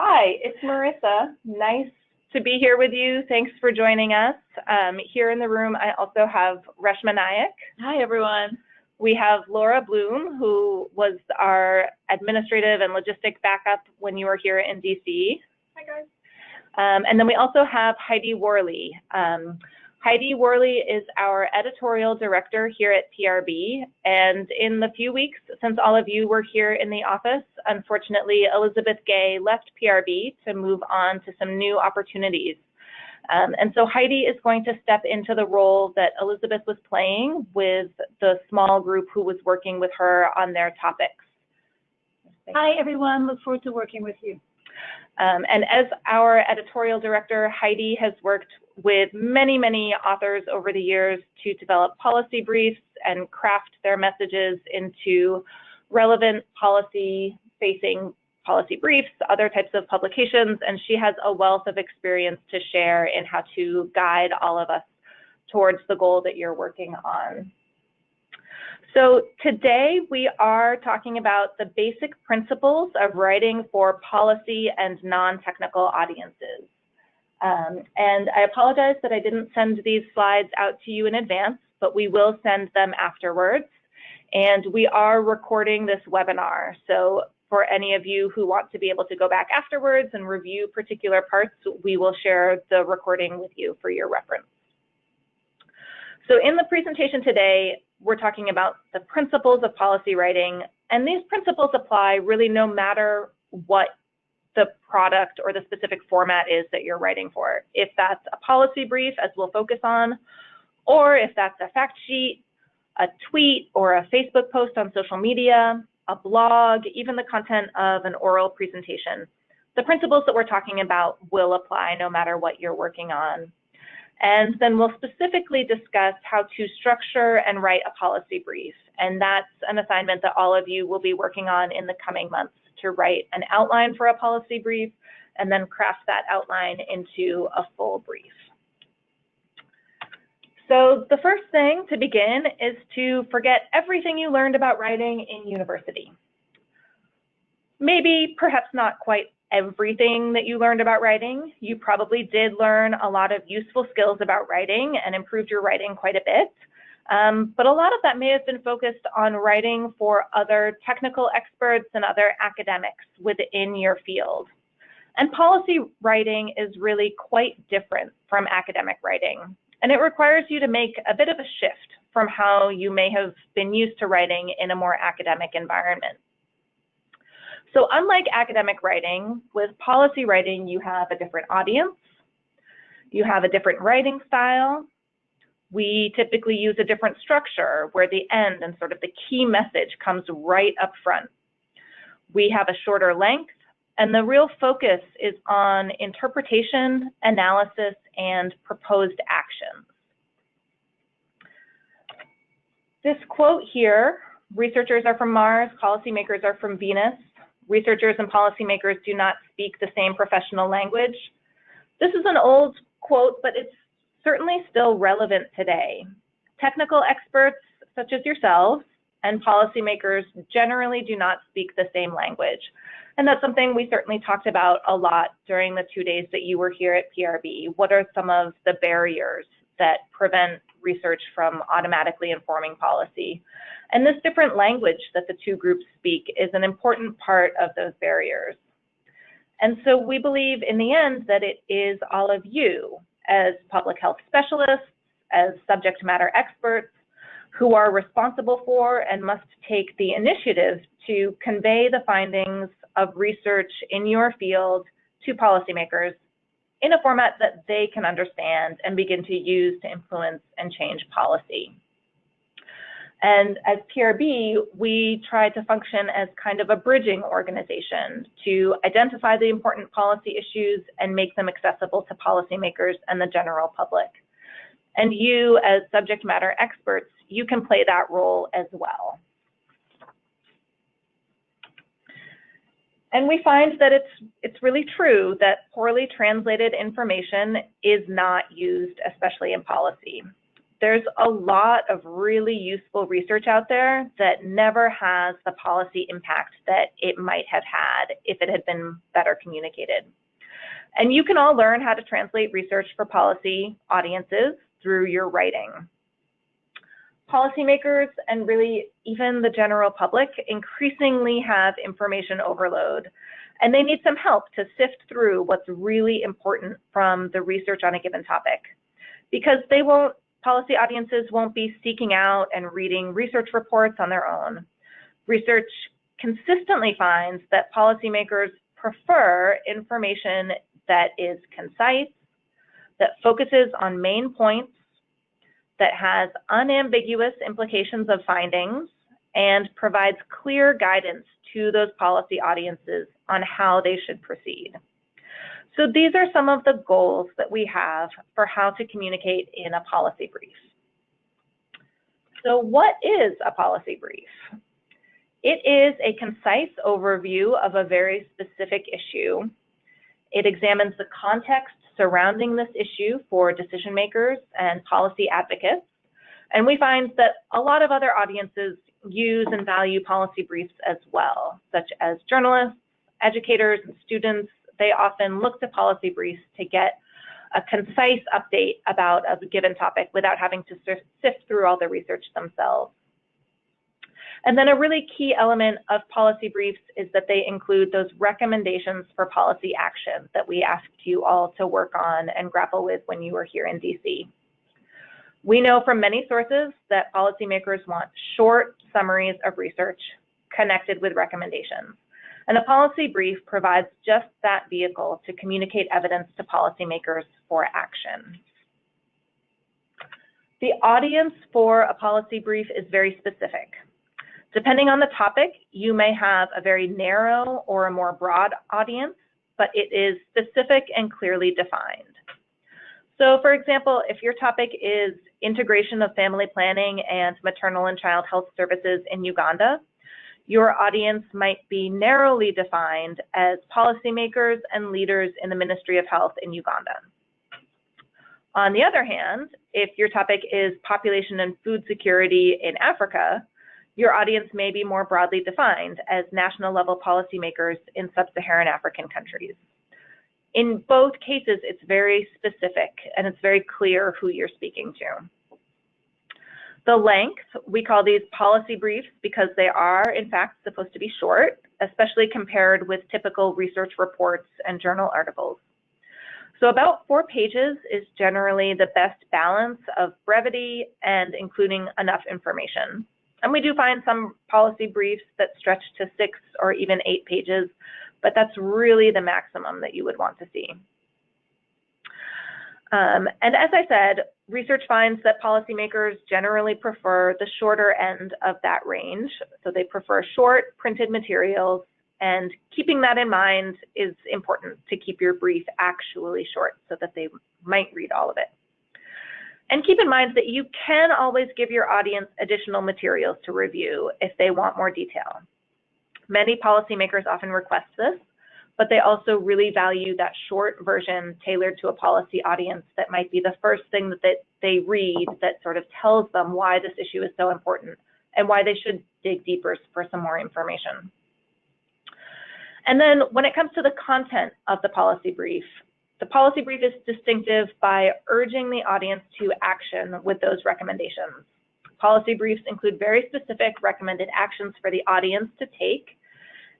Hi, it's Marissa. Nice to be here with you. Thanks for joining us. Here in the room, I also have Reshma Nayak. Hi, everyone. We have Laura Bloom, who was our administrative and logistic backup when you were here in DC. Hi, guys. And then we also have Heidi Worley. Heidi Worley is our editorial director here at PRB. And in the few weeks since all of you were here in the office, unfortunately, Elizabeth Gay left PRB to move on to some new opportunities. And so Heidi is going to step into the role that Elizabeth was playing with the small group who was working with her on their topics. Hi, everyone. Look forward to working with you. And as our editorial director, Heidi has worked with many, many authors over the years to develop policy briefs and craft their messages into relevant policy-facing policy briefs, other types of publications, and she has a wealth of experience to share in how to guide all of us towards the goal that you're working on. So today we are talking about the basic principles of writing for policy and non-technical audiences. And I apologize that I didn't send these slides out to you in advance, but we will send them afterwards. And we are recording this webinar. So for any of you who want to be able to go back afterwards and review particular parts, we will share the recording with you for your reference. So in the presentation today, we're talking about the principles of policy writing, and these principles apply really no matter what the product or the specific format is that you're writing for. If that's a policy brief, as we'll focus on, or if that's a fact sheet, a tweet, or a Facebook post on social media, a blog, even the content of an oral presentation. The principles that we're talking about will apply no matter what you're working on. And then we'll specifically discuss how to structure and write a policy brief. And that's an assignment that all of you will be working on in the coming months, to write an outline for a policy brief and then craft that outline into a full brief. So the first thing to begin is to forget everything you learned about writing in university. Maybe, perhaps not quite everything that you learned about writing. You probably did learn a lot of useful skills about writing and improved your writing quite a bit. But a lot of that may have been focused on writing for other technical experts and other academics within your field. And policy writing is really quite different from academic writing. And it requires you to make a bit of a shift from how you may have been used to writing in a more academic environment. So unlike academic writing, with policy writing, you have a different audience, you have a different writing style. We typically use a different structure where the end and sort of the key message comes right up front. We have a shorter length, and the real focus is on interpretation, analysis, and proposed actions. This quote here, researchers are from Mars, policymakers are from Venus. Researchers and policymakers do not speak the same professional language. This is an old quote, but it's certainly still relevant today. Technical experts, such as yourselves, and policymakers generally do not speak the same language. And that's something we certainly talked about a lot during the 2 days that you were here at PRB. What are some of the barriers that prevent research from automatically informing policy? And this different language that the two groups speak is an important part of those barriers. And so we believe in the end that it is all of you as public health specialists, as subject matter experts, who are responsible for and must take the initiative to convey the findings of research in your field to policymakers in a format that they can understand and begin to use to influence and change policy. And as PRB, we try to function as kind of a bridging organization to identify the important policy issues and make them accessible to policymakers and the general public. And you, as subject matter experts, you can play that role as well. And we find that it's really true that poorly translated information is not used, especially in policy. there's a lot of really useful research out there that never has the policy impact that it might have had if it had been better communicated. And you can all learn how to translate research for policy audiences through your writing. Policymakers and really even the general public increasingly have information overload, and they need some help to sift through what's really important from the research on a given topic, because policy audiences won't be seeking out and reading research reports on their own. Research consistently finds that policymakers prefer information that is concise, that focuses on main points, that has unambiguous implications of findings, and provides clear guidance to those policy audiences on how they should proceed. So these are some of the goals that we have for how to communicate in a policy brief. So what is a policy brief? It is a concise overview of a very specific issue. It examines the context surrounding this issue for decision makers and policy advocates. And we find that a lot of other audiences use and value policy briefs as well, such as journalists, educators, and students. They often look to policy briefs to get a concise update about a given topic without having to sift through all the research themselves. And then a really key element of policy briefs is that they include those recommendations for policy action that we asked you all to work on and grapple with when you were here in DC. We know from many sources that policymakers want short summaries of research connected with recommendations. And a policy brief provides just that vehicle to communicate evidence to policymakers for action. The audience for a policy brief is very specific. Depending on the topic, you may have a very narrow or a more broad audience, but it is specific and clearly defined. So for example, if your topic is integration of family planning and maternal and child health services in Uganda, your audience might be narrowly defined as policymakers and leaders in the Ministry of Health in Uganda. On the other hand, if your topic is population and food security in Africa, your audience may be more broadly defined as national level policymakers in sub-Saharan African countries. In both cases, it's very specific and it's very clear who you're speaking to. The length, we call these policy briefs because they are in fact supposed to be short, especially compared with typical research reports and journal articles. So about 4 pages is generally the best balance of brevity and including enough information. And we do find some policy briefs that stretch to 6 or even 8 pages, but that's really the maximum that you would want to see. And as I said, research finds that policymakers generally prefer the shorter end of that range. So they prefer short printed materials, and keeping that in mind is important to keep your brief actually short so that they might read all of it. And keep in mind that you can always give your audience additional materials to review if they want more detail. Many policymakers often request this, but they also really value that short version tailored to a policy audience that might be the first thing that they read that sort of tells them why this issue is so important and why they should dig deeper for some more information. And then when it comes to the content of the policy brief is distinctive by urging the audience to action with those recommendations. Policy briefs include very specific recommended actions for the audience to take,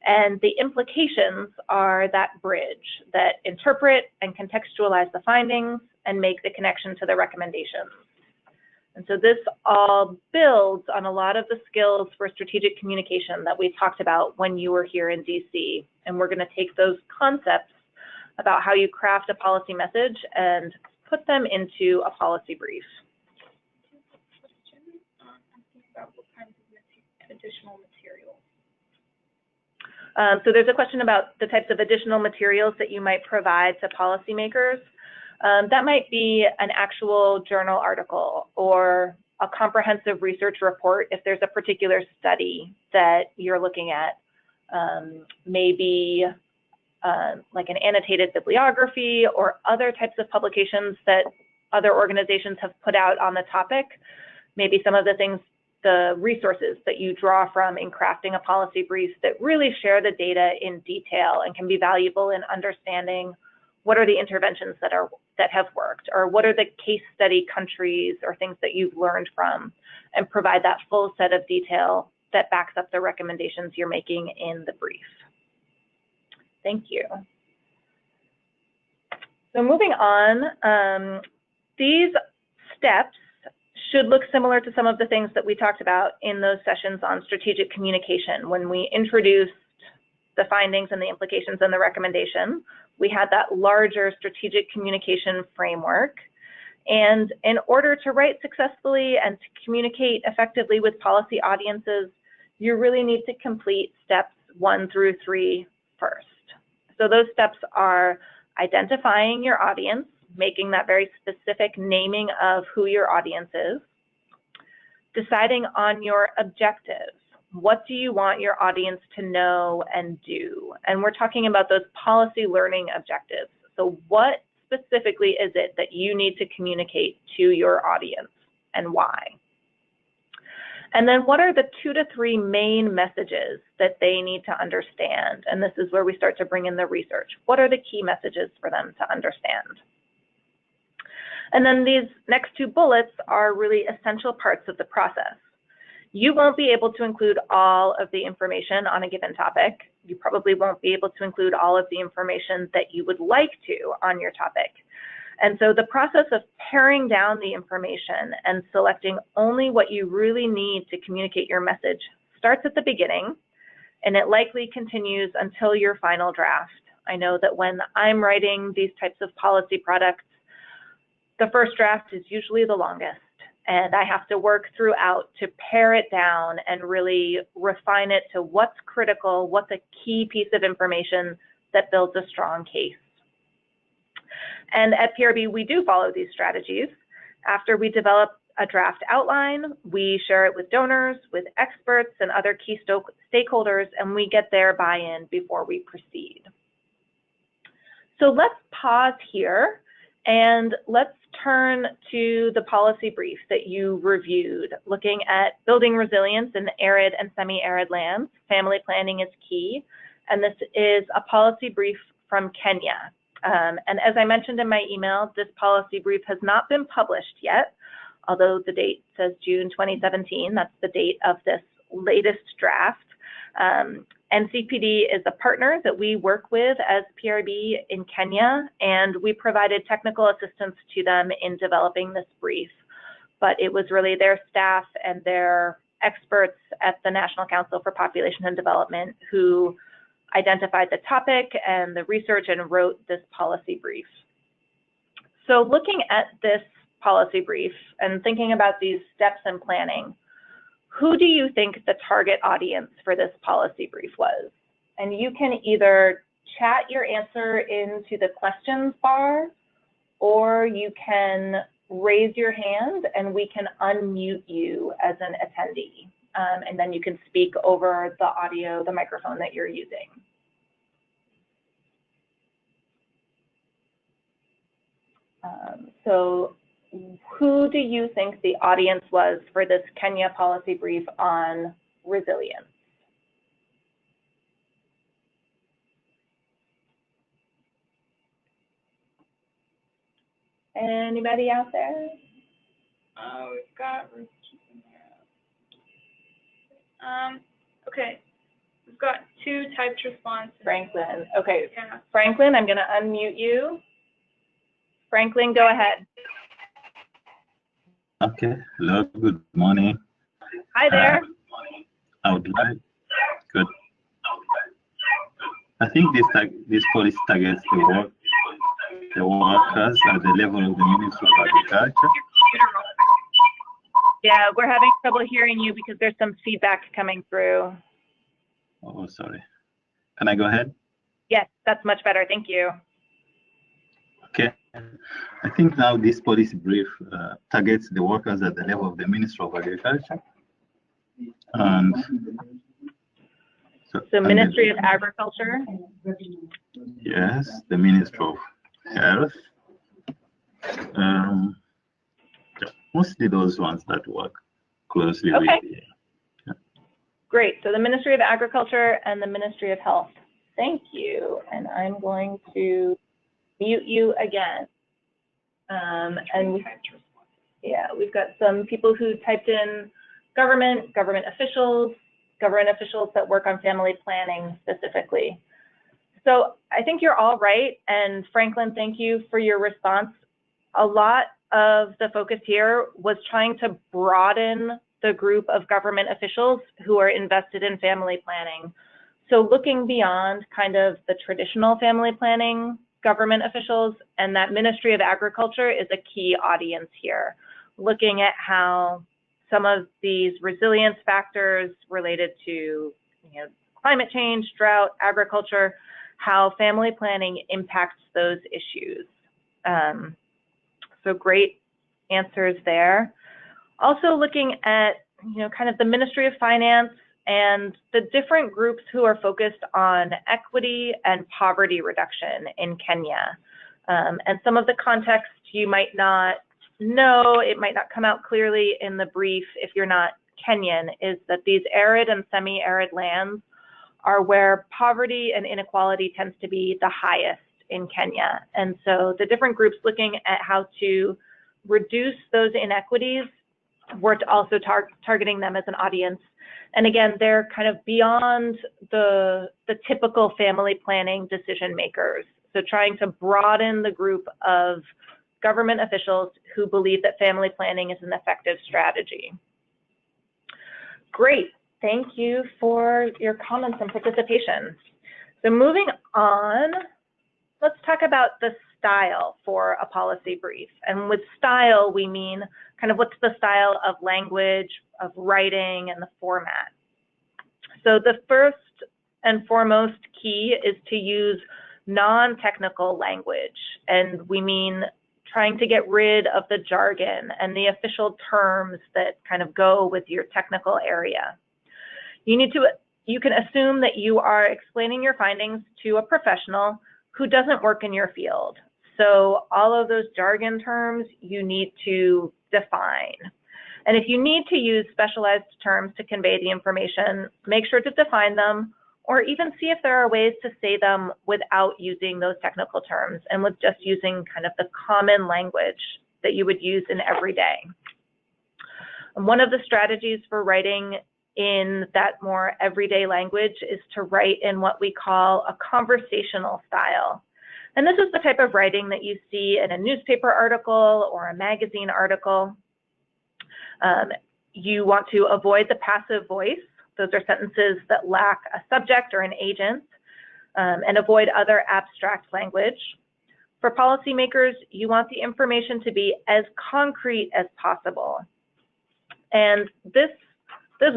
and the implications are that bridge that interpret and contextualize the findings and make the connection to the recommendations. And so this all builds on a lot of the skills for strategic communication that we talked about when you were here in DC. And we're going to take those concepts about how you craft a policy message and put them into a policy brief. About what kinds of additional materials. So there's a question about the types of additional materials that you might provide to policymakers. That might be an actual journal article or a comprehensive research report if there's a particular study that you're looking at. Maybe like an annotated bibliography or other types of publications that other organizations have put out on the topic, maybe some of the things, the resources that you draw from in crafting a policy brief that really share the data in detail and can be valuable in understanding what are the interventions that have worked, or what are the case study countries or things that you've learned from, and provide that full set of detail that backs up the recommendations you're making in the brief. Thank you. So moving on, these steps should look similar to some of the things that we talked about in those sessions on strategic communication. When we introduced the findings and the implications and the recommendation, we had that larger strategic communication framework. And in order to write successfully and to communicate effectively with policy audiences, you really need to complete steps 1 through 3 first. So those steps are identifying your audience, making that very specific naming of who your audience is, deciding on your objectives. What do you want your audience to know and do? And we're talking about those policy learning objectives. So what specifically is it that you need to communicate to your audience, and why? And then what are the 2 to 3 main messages that they need to understand? And this is where we start to bring in the research. What are the key messages for them to understand? And then these next 2 bullets are really essential parts of the process. You won't be able to include all of the information on a given topic. You probably won't be able to include all of the information that you would like to on your topic. And so the process of paring down the information and selecting only what you really need to communicate your message starts at the beginning, and it likely continues until your final draft. I know that when I'm writing these types of policy products, the first draft is usually the longest, and I have to work throughout to pare it down and really refine it to what's critical, what's a key piece of information that builds a strong case. And at PRB, we do follow these strategies. After we develop a draft outline, we share it with donors, with experts, and other key stakeholders, and we get their buy-in before we proceed. So let's pause here and let's turn to the policy brief that you reviewed, looking at building resilience in arid and semi-arid lands. Family planning is key, and this is a policy brief from Kenya. And as I mentioned in my email, this policy brief has not been published yet, although the date says June 2017. That's the date of this latest draft. NCPD is a partner that we work with as PRB in Kenya, and we provided technical assistance to them in developing this brief. But it was really their staff and their experts at the National Council for Population and Development who identified the topic and the research and wrote this policy brief. So looking at this policy brief and thinking about these steps in planning, who do you think the target audience for this policy brief was? And you can either chat your answer into the questions bar, or you can raise your hand and we can unmute you as an attendee. And then you can speak over the audio, the microphone that you're using. So who do you think the audience was for this Kenya policy brief on resilience? Anybody out there? We've got okay. We've got 2 typed responses. Franklin. Okay. Yeah. Franklin, I'm going to unmute you. Franklin, go ahead. Okay. Hello. Good morning. Hi there. I would like. Good. I think this policy targets the workers at the level of the Ministry of Agriculture. Yeah, we're having trouble hearing you because there's some feedback coming through. Oh, sorry. Can I go ahead? Yes, that's much better. Thank you. Okay. I think now this policy brief targets the workers at the level of the Ministry of Agriculture. And so Ministry of Agriculture? Yes, the Ministry of Health. Mostly those ones that work closely Okay. with. Yeah. Great. So the Ministry of Agriculture and the Ministry of Health. Thank you. And I'm going to mute you again. And yeah, we've got some people who typed in government officials that work on family planning specifically. So I think you're all right. And Franklin, thank you for your response. A lot of the focus here was trying to broaden the group of government officials who are invested in family planning. So looking beyond kind of the traditional family planning government officials, and that Ministry of Agriculture is a key audience here, looking at how some of these resilience factors related to climate change, drought, agriculture, how family planning impacts those issues. So great answers there. Also looking at kind of the Ministry of Finance and the different groups who are focused on equity and poverty reduction in Kenya. And some of the context you might not know, it might not come out clearly in the brief if you're not Kenyan, is that these arid and semi-arid lands are where poverty and inequality tends to be the highest in Kenya. And so the different groups looking at how to reduce those inequities, we're also targeting them as an audience. And again, they're kind of beyond the typical family planning decision makers. So trying to broaden the group of government officials who believe that family planning is an effective strategy. Great, thank you for your comments and participation. So moving on, let's talk about the style for a policy brief. And with style, we mean kind of what's the style of language, of writing, and the format. So the first and foremost key is to use non-technical language. And we mean trying to get rid of the jargon and the official terms that kind of go with your technical area. You can assume that you are explaining your findings to a professional who doesn't work in your field. So all of those jargon terms you need to define. And if you need to use specialized terms to convey the information, make sure to define them, or even see if there are ways to say them without using those technical terms and with just using kind of the common language that you would use in every day. And one of the strategies for writing in that more everyday language is to write in what we call a conversational style. And this is the type of writing that you see in a newspaper article or a magazine article. You want to avoid the passive voice. Those are sentences that lack a subject or an agent, and avoid other abstract language. For policymakers, you want the information to be as concrete as possible. And this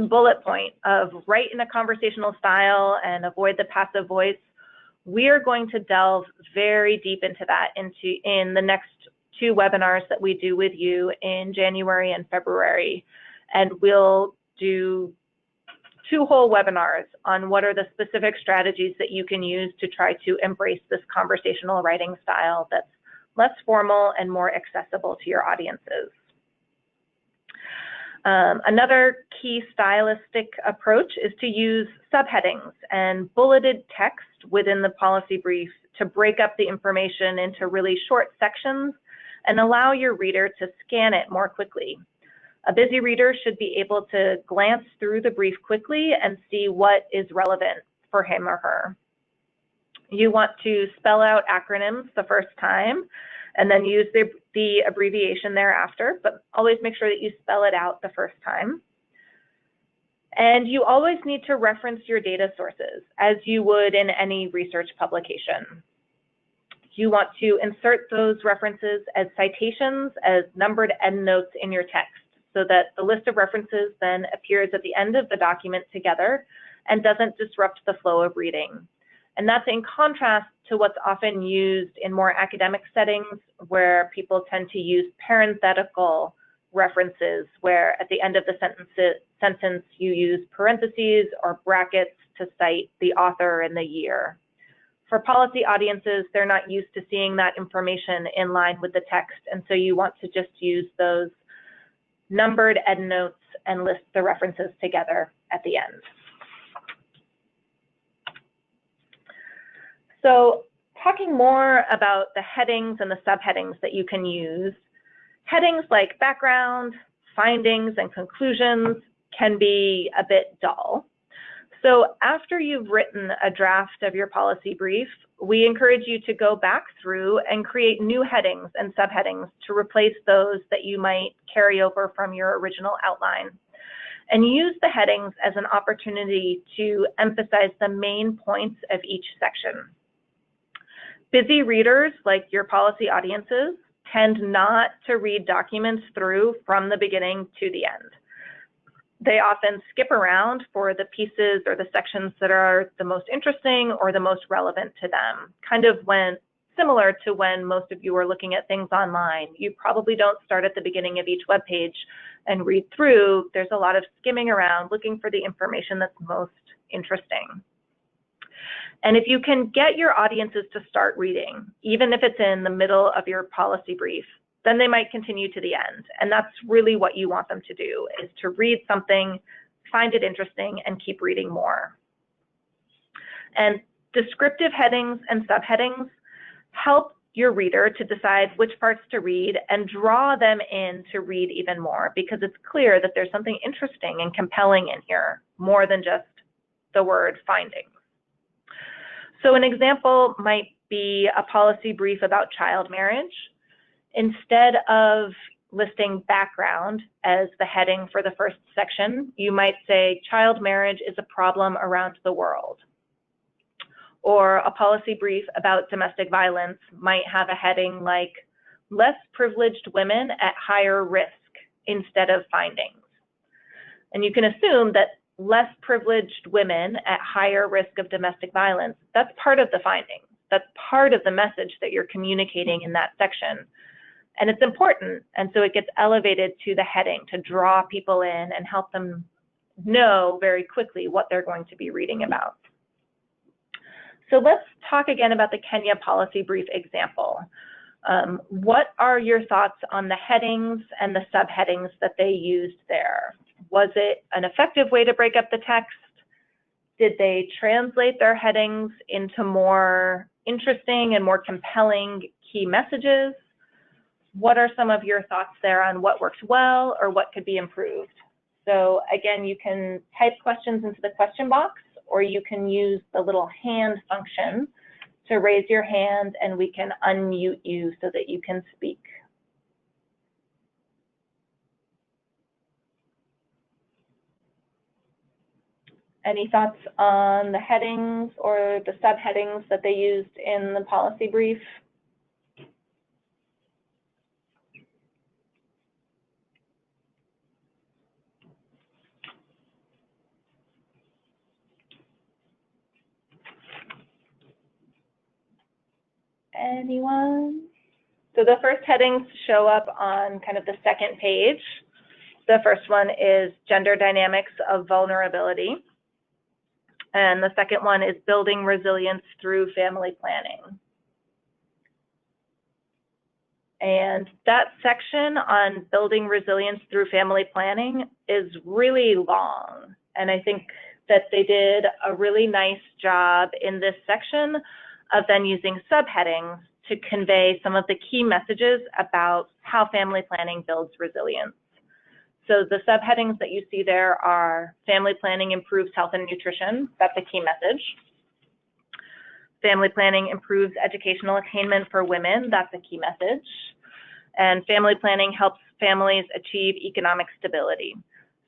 bullet point of write in a conversational style and avoid the passive voice, we are going to delve very deep into that in the next 2 webinars that we do with you in January and February. And we'll do 2 whole webinars on what are the specific strategies that you can use to try to embrace this conversational writing style that's less formal and more accessible to your audiences. Another key stylistic approach is to use subheadings and bulleted text within the policy brief to break up the information into really short sections and allow your reader to scan it more quickly. A busy reader should be able to glance through the brief quickly and see what is relevant for him or her. You want to spell out acronyms the first time and then use the abbreviation thereafter, but always make sure that you spell it out the first time. And you always need to reference your data sources as you would in any research publication. You want to insert those references as citations, as numbered endnotes in your text, so that the list of references then appears at the end of the document together and doesn't disrupt the flow of reading. And that's in contrast to what's often used in more academic settings where people tend to use parenthetical references, where at the end of the sentence you use parentheses or brackets to cite the author and the year. For policy audiences, they're not used to seeing that information in line with the text, and so you want to just use those numbered endnotes, and list the references together at the end. So talking more about the headings and the subheadings that you can use, headings like background, findings, and conclusions can be a bit dull. So after you've written a draft of your policy brief, we encourage you to go back through and create new headings and subheadings to replace those that you might carry over from your original outline. And use the headings as an opportunity to emphasize the main points of each section. Busy readers, like your policy audiences, tend not to read documents through from the beginning to the end. They often skip around for the pieces or the sections that are the most interesting or the most relevant to them, kind of similar to when most of you are looking at things online. You probably don't start at the beginning of each web page and read through. There's a lot of skimming around looking for the information that's most interesting. And if you can get your audiences to start reading, even if it's in the middle of your policy brief, then they might continue to the end. And that's really what you want them to do, is to read something, find it interesting, and keep reading more. And descriptive headings and subheadings help your reader to decide which parts to read and draw them in to read even more, because it's clear that there's something interesting and compelling in here, more than just the word findings. So an example might be a policy brief about child marriage. Instead of listing background as the heading for the first section, you might say child marriage is a problem around the world. Or a policy brief about domestic violence might have a heading like less privileged women at higher risk instead of findings. And you can assume that less privileged women at higher risk of domestic violence, that's part of the findings. That's part of the message that you're communicating in that section. And it's important, and so it gets elevated to the heading to draw people in and help them know very quickly what they're going to be reading about. So let's talk again about the Kenya policy brief example. What are your thoughts on the headings and the subheadings that they used there? Was it an effective way to break up the text? Did they translate their headings into more interesting and more compelling key messages? What are some of your thoughts there on what worked well or what could be improved? So again, you can type questions into the question box, or you can use the little hand function to raise your hand and we can unmute you so that you can speak. Any thoughts on the headings or the subheadings that they used in the policy brief? Anyone? So the first headings show up on kind of the second page. The first one is gender dynamics of vulnerability. And the second one is building resilience through family planning. And that section on building resilience through family planning is really long. And I think that they did a really nice job in this section of then using subheadings to convey some of the key messages about how family planning builds resilience. So the subheadings that you see there are family planning improves health and nutrition. That's a key message. Family planning improves educational attainment for women. That's a key message. And family planning helps families achieve economic stability.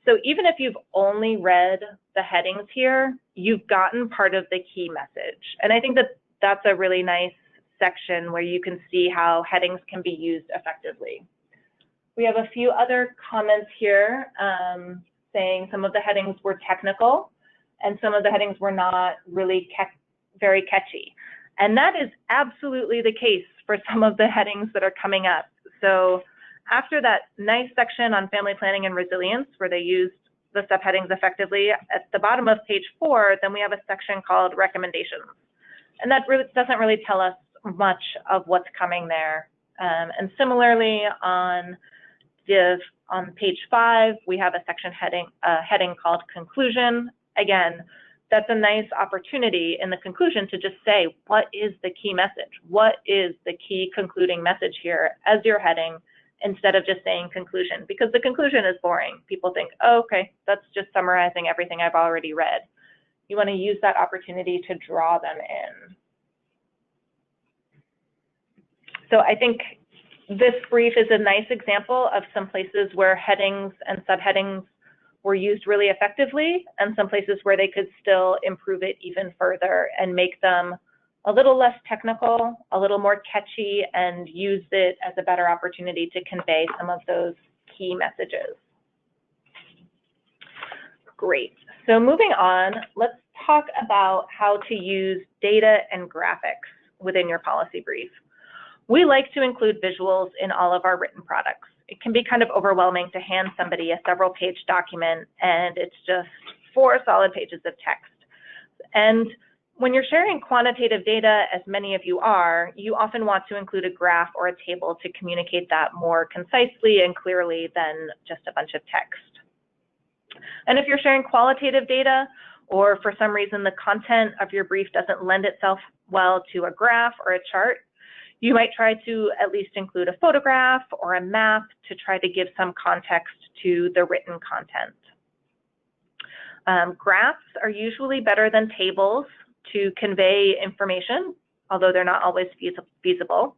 So even if you've only read the headings here, you've gotten part of the key message. And I think that that's a really nice section where you can see how headings can be used effectively. We have a few other comments here saying some of the headings were technical and some of the headings were not really very catchy. And that is absolutely the case for some of the headings that are coming up. So after that nice section on family planning and resilience where they used the subheadings effectively, at the bottom of page 4, then we have a section called recommendations. And that really doesn't really tell us much of what's coming there. And similarly on On page 5, we have a section heading called conclusion. Again, that's a nice opportunity in the conclusion to just say, what is the key message? What is the key concluding message here as your heading, instead of just saying conclusion, because the conclusion is boring. People think, oh, okay, that's just summarizing everything I've already read. You want to use that opportunity to draw them in. So I think this brief is a nice example of some places where headings and subheadings were used really effectively, and some places where they could still improve it even further and make them a little less technical, a little more catchy, and use it as a better opportunity to convey some of those key messages. Great. So moving on, let's talk about how to use data and graphics within your policy brief. We like to include visuals in all of our written products. It can be kind of overwhelming to hand somebody a several-page document and it's just 4 solid pages of text. And when you're sharing quantitative data, as many of you are, you often want to include a graph or a table to communicate that more concisely and clearly than just a bunch of text. And if you're sharing qualitative data, or for some reason the content of your brief doesn't lend itself well to a graph or a chart, you might try to at least include a photograph or a map to try to give some context to the written content. Graphs are usually better than tables to convey information, although they're not always feasible.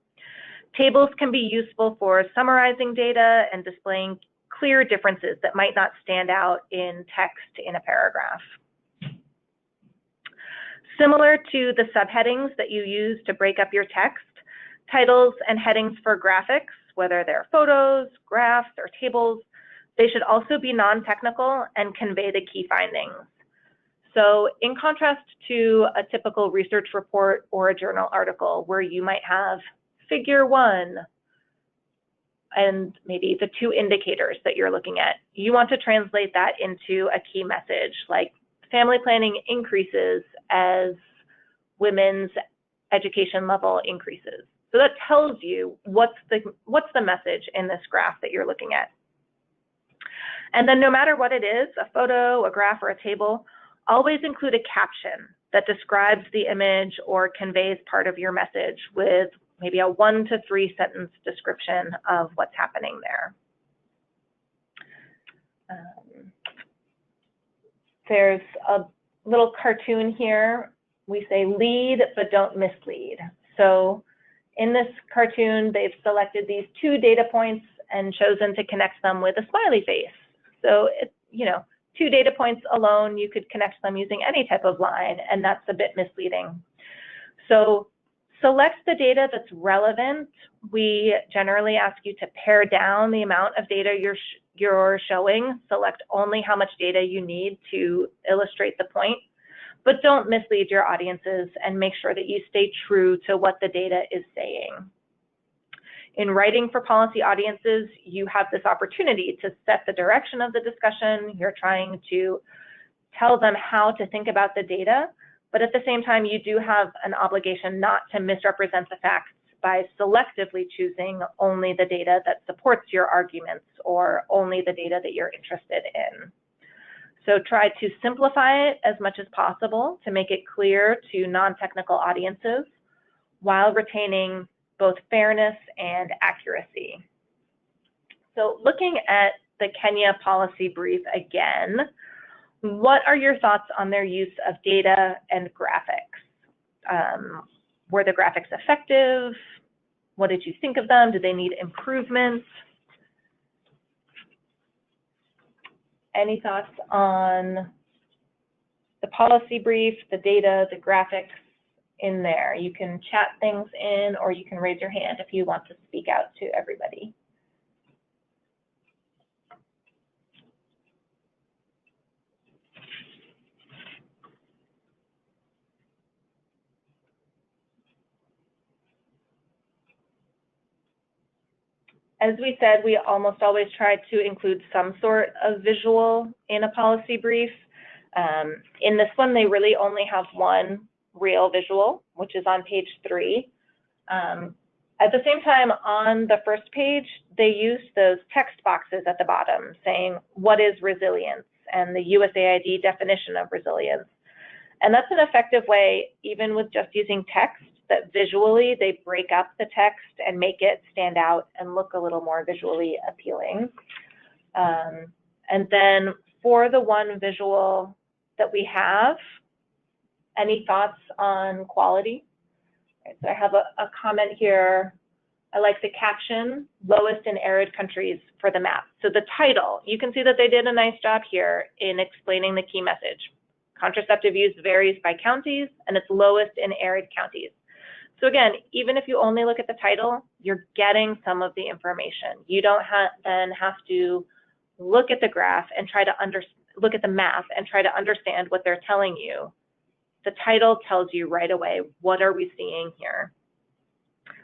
Tables can be useful for summarizing data and displaying clear differences that might not stand out in text in a paragraph. Similar to the subheadings that you use to break up your text, titles and headings for graphics, whether they're photos, graphs, or tables, they should also be non-technical and convey the key findings. So in contrast to a typical research report or a journal article where you might have figure 1 and maybe the 2 indicators that you're looking at, you want to translate that into a key message like family planning increases as women's education level increases. So that tells you what's the message in this graph that you're looking at. And then no matter what it is, a photo, a graph, or a table, always include a caption that describes the image or conveys part of your message with maybe a 1 to 3 sentence description of what's happening there. There's a little cartoon here. We say lead, but don't mislead. So in this cartoon, they've selected these 2 data points and chosen to connect them with a smiley face. So, 2 data points alone, you could connect them using any type of line, and that's a bit misleading. So select the data that's relevant. We generally ask you to pare down the amount of data you're showing. Select only how much data you need to illustrate the point, but don't mislead your audiences and make sure that you stay true to what the data is saying. In writing for policy audiences, you have this opportunity to set the direction of the discussion. You're trying to tell them how to think about the data, but at the same time, you do have an obligation not to misrepresent the facts by selectively choosing only the data that supports your arguments or only the data that you're interested in. So try to simplify it as much as possible to make it clear to non-technical audiences while retaining both fairness and accuracy. So looking at the Kenya policy brief again, what are your thoughts on their use of data and graphics? Were the graphics effective? What did you think of them? Did they need improvements? Any thoughts on the policy brief, the data, the graphics in there? You can chat things in, or you can raise your hand if you want to speak out to everybody. As we said, we almost always try to include some sort of visual in a policy brief. In this one, they really only have one real visual, which is on page 3. At the same time, on the first page, they used those text boxes at the bottom saying, what is resilience? And the USAID definition of resilience. And that's an effective way, even with just using text, that visually they break up the text and make it stand out and look a little more visually appealing. And then for the one visual that we have, any thoughts on quality? Right, so I have a comment here. I like the caption, lowest in arid countries for the map. So the title, you can see that they did a nice job here in explaining the key message. Contraceptive use varies by counties, and it's lowest in arid counties. So again, even if you only look at the title, you're getting some of the information. You don't then have to look at the graph and try to look at the map and try to understand what they're telling you. The title tells you right away, what are we seeing here?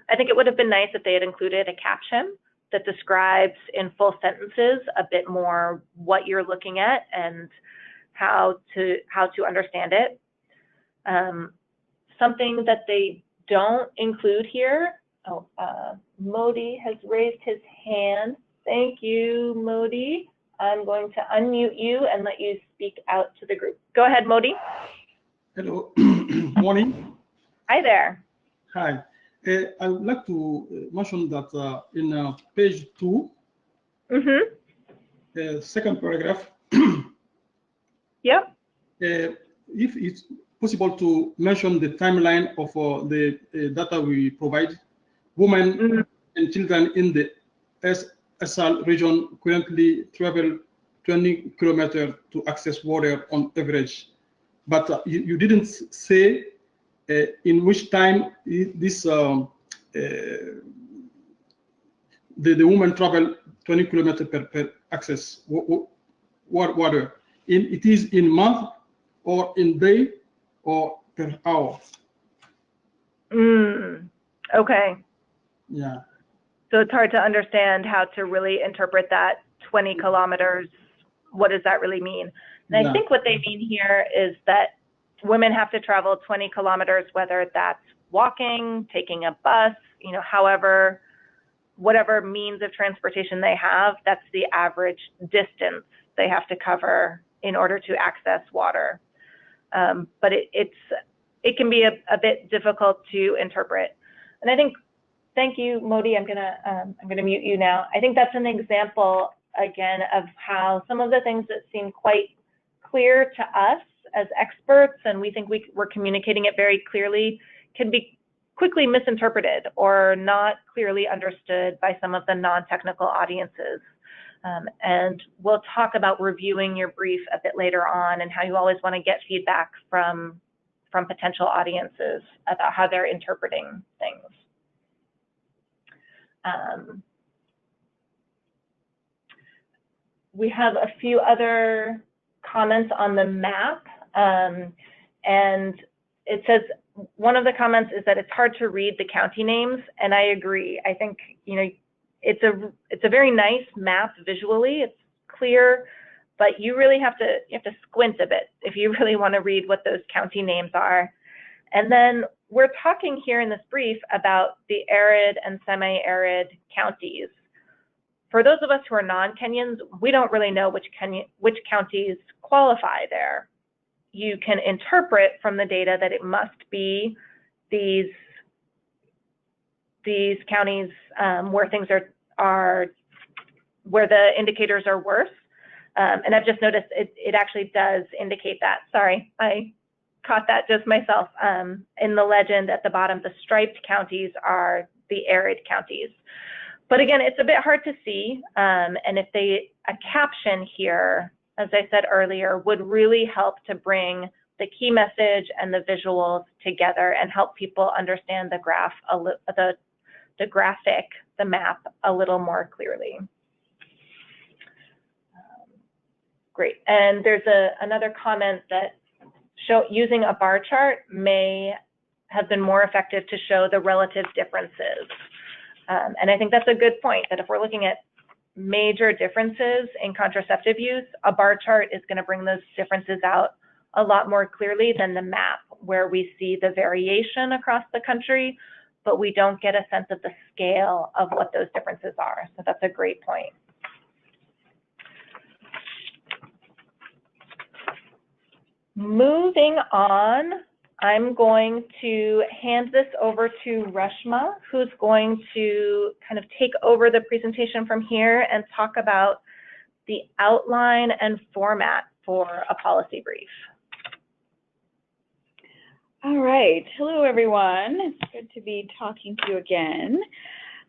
I think it would have been nice if they had included a caption that describes in full sentences a bit more what you're looking at and how to understand it. Something that they don't include here. Oh, Modi has raised his hand. Thank you, Modi. I'm going to unmute you and let you speak out to the group. Go ahead, Modi. Hello, morning. Hi there. Hi. I would like to mention that in page 2, second paragraph, Yep. If it's possible to mention the timeline of the data we provide, women and children in the SSL region currently travel 20 kilometers to access water on average. But you didn't say in which time this the woman travel 20 kilometers per access water. It is in month or in day or per hour. Okay. Yeah. So it's hard to understand how to really interpret that 20 kilometers. What does that really mean? And yeah. I think what they mean here is that women have to travel 20 kilometers, whether that's walking, taking a bus, however, whatever means of transportation they have, that's the average distance they have to cover in order to access water. But it can be a bit difficult to interpret. And I think, thank you, Modi. I'm gonna mute you now. I think that's an example again of how some of the things that seem quite clear to us as experts, and we think we're communicating it very clearly, can be quickly misinterpreted or not clearly understood by some of the non-technical audiences. And we'll talk about reviewing your brief a bit later on and how you always want to get feedback from potential audiences about how they're interpreting things. We have a few other comments on the map, and it says, one of the comments is that it's hard to read the county names, and I agree. I think, it's a very nice map visually. It's clear, but you really have to squint a bit if you really want to read what those county names are. And then we're talking here in this brief about the arid and semi-arid counties. For those of us who are non-Kenyans, we don't really know which counties qualify there. You can interpret from the data that it must be these counties where things are where the indicators are worse. And I've just noticed it actually does indicate that. Sorry, I caught that just myself. In the legend at the bottom, the striped counties are the arid counties. But again, it's a bit hard to see. And if a caption here, as I said earlier, would really help to bring the key message and the visuals together and help people understand the graph, the graphic, the map a little more clearly. Great. And there's another comment that using a bar chart may have been more effective to show the relative differences. And I think that's a good point, that if we're looking at major differences in contraceptive use, a bar chart is going to bring those differences out a lot more clearly than the map, where we see the variation across the country, but we don't get a sense of the scale of what those differences are. So that's a great point. Moving on, I'm going to hand this over to Reshma, who's going to kind of take over the presentation from here and talk about the outline and format for a policy brief. All right. Hello, everyone. It's good to be talking to you again.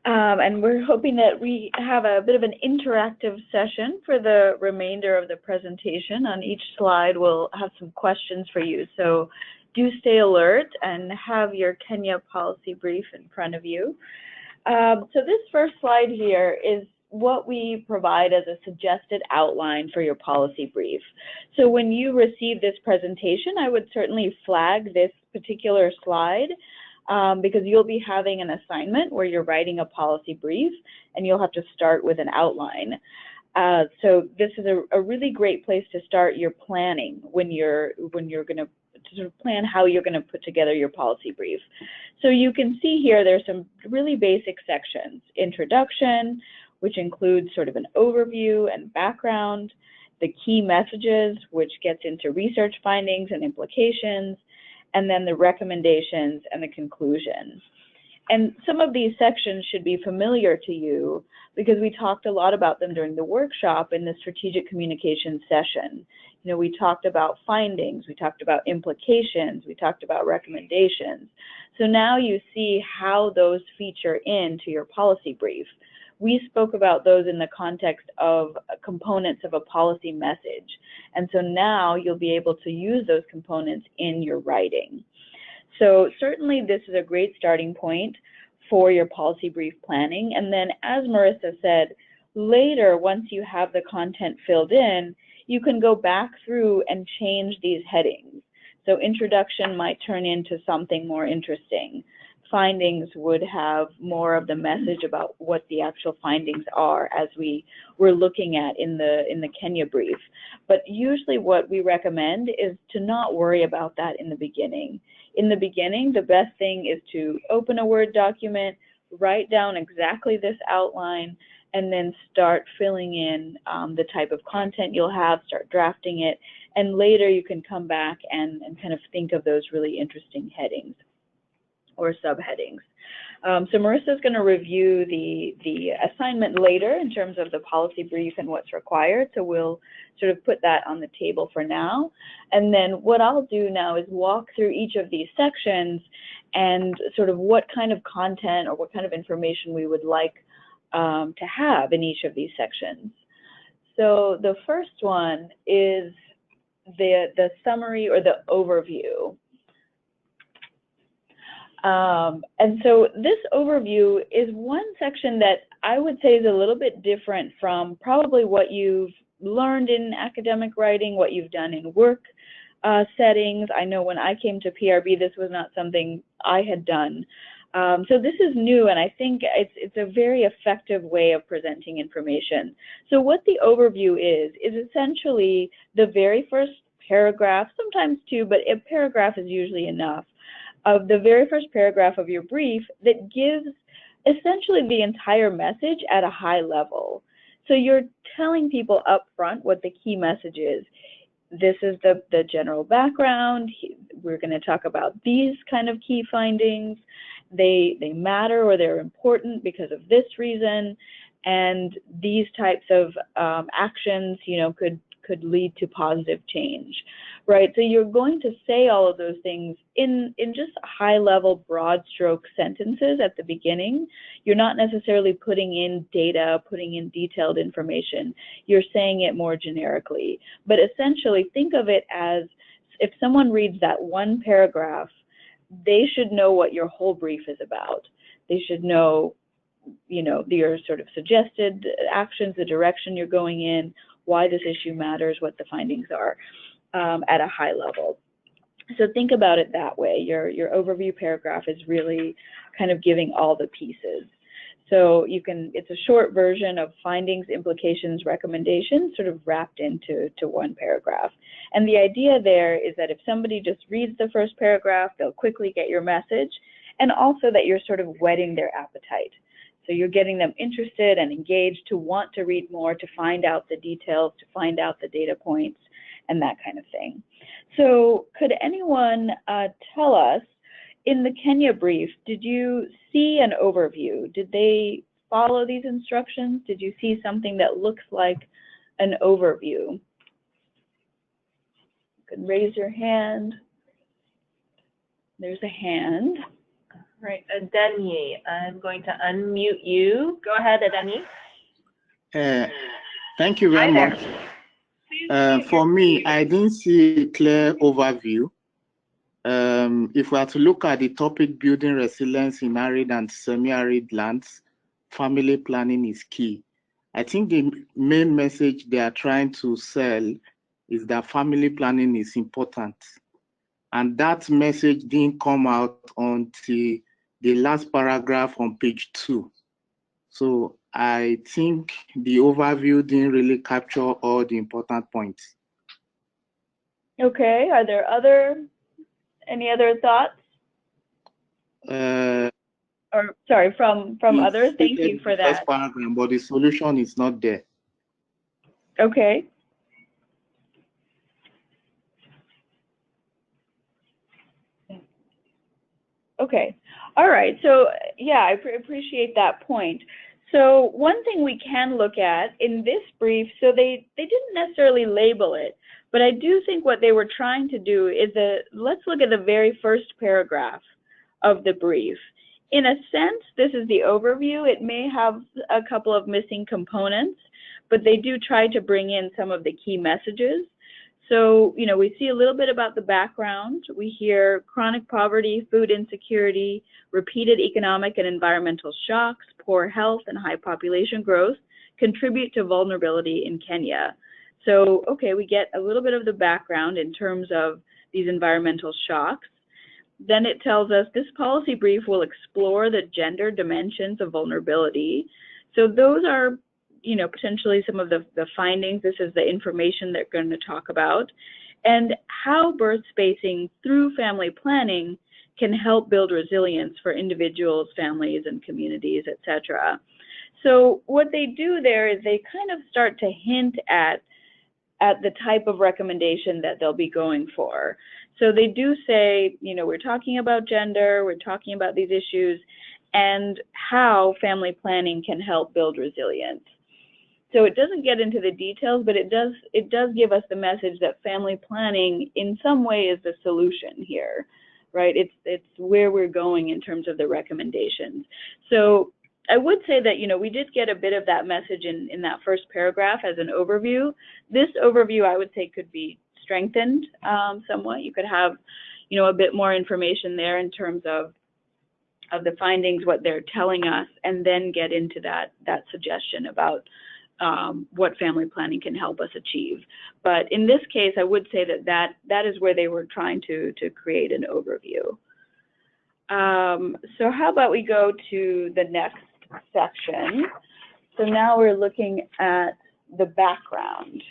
And we're hoping that we have a bit of an interactive session for the remainder of the presentation. On each slide, we'll have some questions for you. So do stay alert and have your Kenya policy brief in front of you. So this first slide here is what we provide as a suggested outline for your policy brief. So when you receive this presentation, I would certainly flag this particular slide because you'll be having an assignment where you're writing a policy brief and you'll have to start with an outline. So this is a really great place to start your planning when you're going to sort of plan how you're going to put together your policy brief. So you can see here there's some really basic sections: introduction, which includes sort of an overview and background, the key messages, which gets into research findings and implications, and then the recommendations and the conclusion. And some of these sections should be familiar to you because we talked a lot about them during the workshop in the strategic communication session. You know, we talked about findings, we talked about implications, we talked about recommendations. So now you see how those feature into your policy brief. We spoke about those in the context of components of a policy message. And so now you'll be able to use those components in your writing. So certainly this is a great starting point for your policy brief planning. And then as Marissa said, later, once you have the content filled in, you can go back through and change these headings. So introduction might turn into something more interesting. Findings would have more of the message about what the actual findings are, as we were looking at in the Kenya brief. But usually what we recommend is to not worry about that in the beginning. In the beginning, the best thing is to open a Word document, write down exactly this outline, and then start filling in the type of content you'll have, start drafting it, and later you can come back and kind of think of those really interesting headings or subheadings. So Marissa is going to review the assignment later in terms of the policy brief and what's required. So we'll sort of put that on the table for now. And then what I'll do now is walk through each of these sections and sort of what kind of content or what kind of information we would like to have in each of these sections. So the first one is the summary or the overview. And so this overview is one section that I would say is a little bit different from probably what you've learned in academic writing, what you've done in work settings. I know when I came to PRB, this was not something I had done. So this is new, and I think it's a very effective way of presenting information. So what the overview is essentially the very first paragraph, sometimes two, but a paragraph is usually enough, of the very first paragraph of your brief that gives essentially the entire message at a high level. So you're telling people up front what the key message is. This is the general background. We're going to talk about these kind of key findings. They matter or they're important because of this reason. And these types of actions, you know, could lead to positive change, right? So you're going to say all of those things in just high level, broad stroke sentences at the beginning. You're not necessarily putting in data, putting in detailed information. You're saying it more generically. But essentially, think of it as if someone reads that one paragraph, they should know what your whole brief is about. They should know, you know, your sort of suggested actions, the direction you're going in, why this issue matters, what the findings are at a high level. So think about it that way. Your overview paragraph is really kind of giving all the pieces. So it's a short version of findings, implications, recommendations, sort of wrapped into one paragraph. And the idea there is that if somebody just reads the first paragraph, they'll quickly get your message. and also that you're sort of whetting their appetite. So you're getting them interested and engaged to want to read more, to find out the details, to find out the data points, and that kind of thing. So could anyone tell us, in the Kenya brief, did you see an overview? Did they follow these instructions? Did you see something that looks like an overview? You can raise your hand. There's a hand. All right, Adeni, I'm going to unmute you. Go ahead, Adeni. Thank you very much. For me, I didn't see a clear overview. If we are to look at the topic, building resilience in arid and semi-arid lands, family planning is key. I think the main message they are trying to sell is that family planning is important. And that message didn't come out until the last paragraph on page 2. So I think the overview didn't really capture all the important points. Okay, are there any other thoughts? Or sorry, from others? Thank you for that. First paragraph, but the solution is not there. Okay. Okay. All right. So yeah, I appreciate that point. So one thing we can look at in this brief, so they didn't necessarily label it, but I do think what they were trying to do is let's look at the very first paragraph of the brief. In a sense, this is the overview. It may have a couple of missing components, but they do try to bring in some of the key messages. So, you know, we see a little bit about the background. We hear chronic poverty, food insecurity, repeated economic and environmental shocks, poor health, and high population growth contribute to vulnerability in Kenya. So, okay, we get a little bit of the background in terms of these environmental shocks. Then it tells us this policy brief will explore the gender dimensions of vulnerability. So those are, you know, potentially some of the findings. This is the information they're going to talk about, and how birth spacing through family planning can help build resilience for individuals, families, and communities, etc. So what they do there is they kind of start to hint at the type of recommendation that they'll be going for. So they do say, you know, we're talking about gender, we're talking about these issues, and how family planning can help build resilience. So it doesn't get into the details, but it does give us the message that family planning in some way is the solution here, right? It's where we're going in terms of the recommendations. So I would say that, you know, we did get a bit of that message in that first paragraph as an overview. This overview, I would say, could be strengthened somewhat. You could have, you know, a bit more information there in terms of the findings, what they're telling us, and then get into that suggestion about what family planning can help us achieve. But in this case, I would say that is where they were trying to create an overview. So how about we go to the next section. So now we're looking at the background.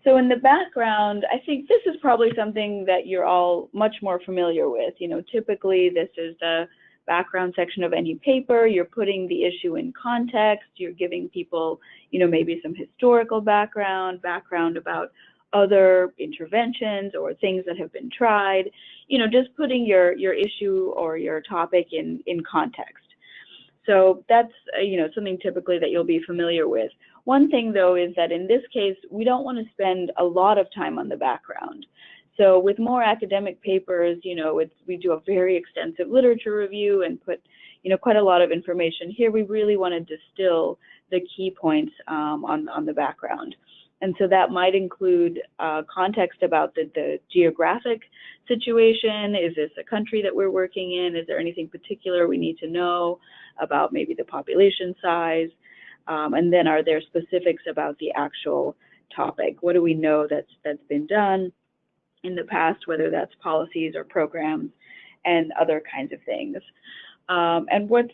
So in the background, I think this is probably something that you're all much more familiar with. You know, typically this is the background section of any paper. You're putting the issue in context. You're giving people, you know, maybe some historical background about other interventions or things that have been tried. You know, just putting your issue or your topic in context. So that's, you know, something typically that you'll be familiar with. One thing, though, is that in this case, we don't want to spend a lot of time on the background. So with more academic papers, you know, we do a very extensive literature review and put, you know, quite a lot of information. Here, we really want to distill the key points on the background. And so that might include context about the geographic situation. Is this a country that we're working in? Is there anything particular we need to know about maybe the population size? And then are there specifics about the actual topic? What do we know that's been done in the past, whether that's policies or programs and other kinds of things? And what's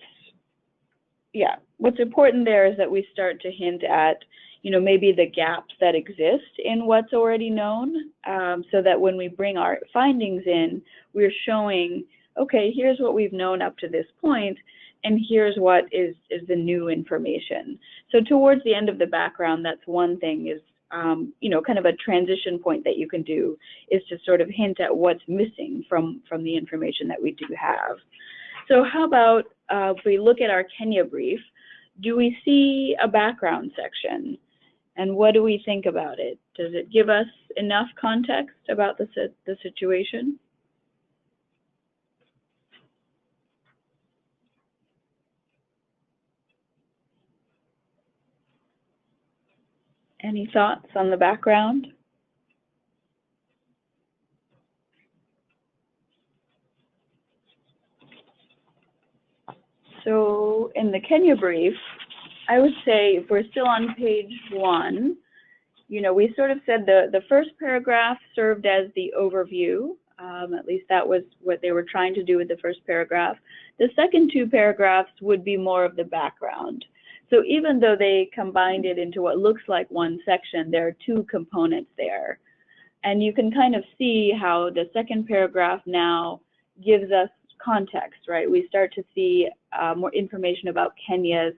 important there is that we start to hint at, you know, maybe the gaps that exist in what's already known, so that when we bring our findings in, we're showing okay, here's what we've known up to this point, and here's what is the new information. So towards the end of the background, that's one thing, is you know, kind of a transition point that you can do, is to sort of hint at what's missing from the information that we do have. So how about if we look at our Kenya brief, do we see a background section? And what do we think about it? Does it give us enough context about the situation? Any thoughts on the background? So in the Kenya brief, I would say if we're still on page 1, you know, we sort of said the first paragraph served as the overview. At least that was what they were trying to do with the first paragraph. The second 2 paragraphs would be more of the background. So even though they combined it into what looks like one section, there are 2 components there. And you can kind of see how the second paragraph now gives us context, right? We start to see more information about Kenya's,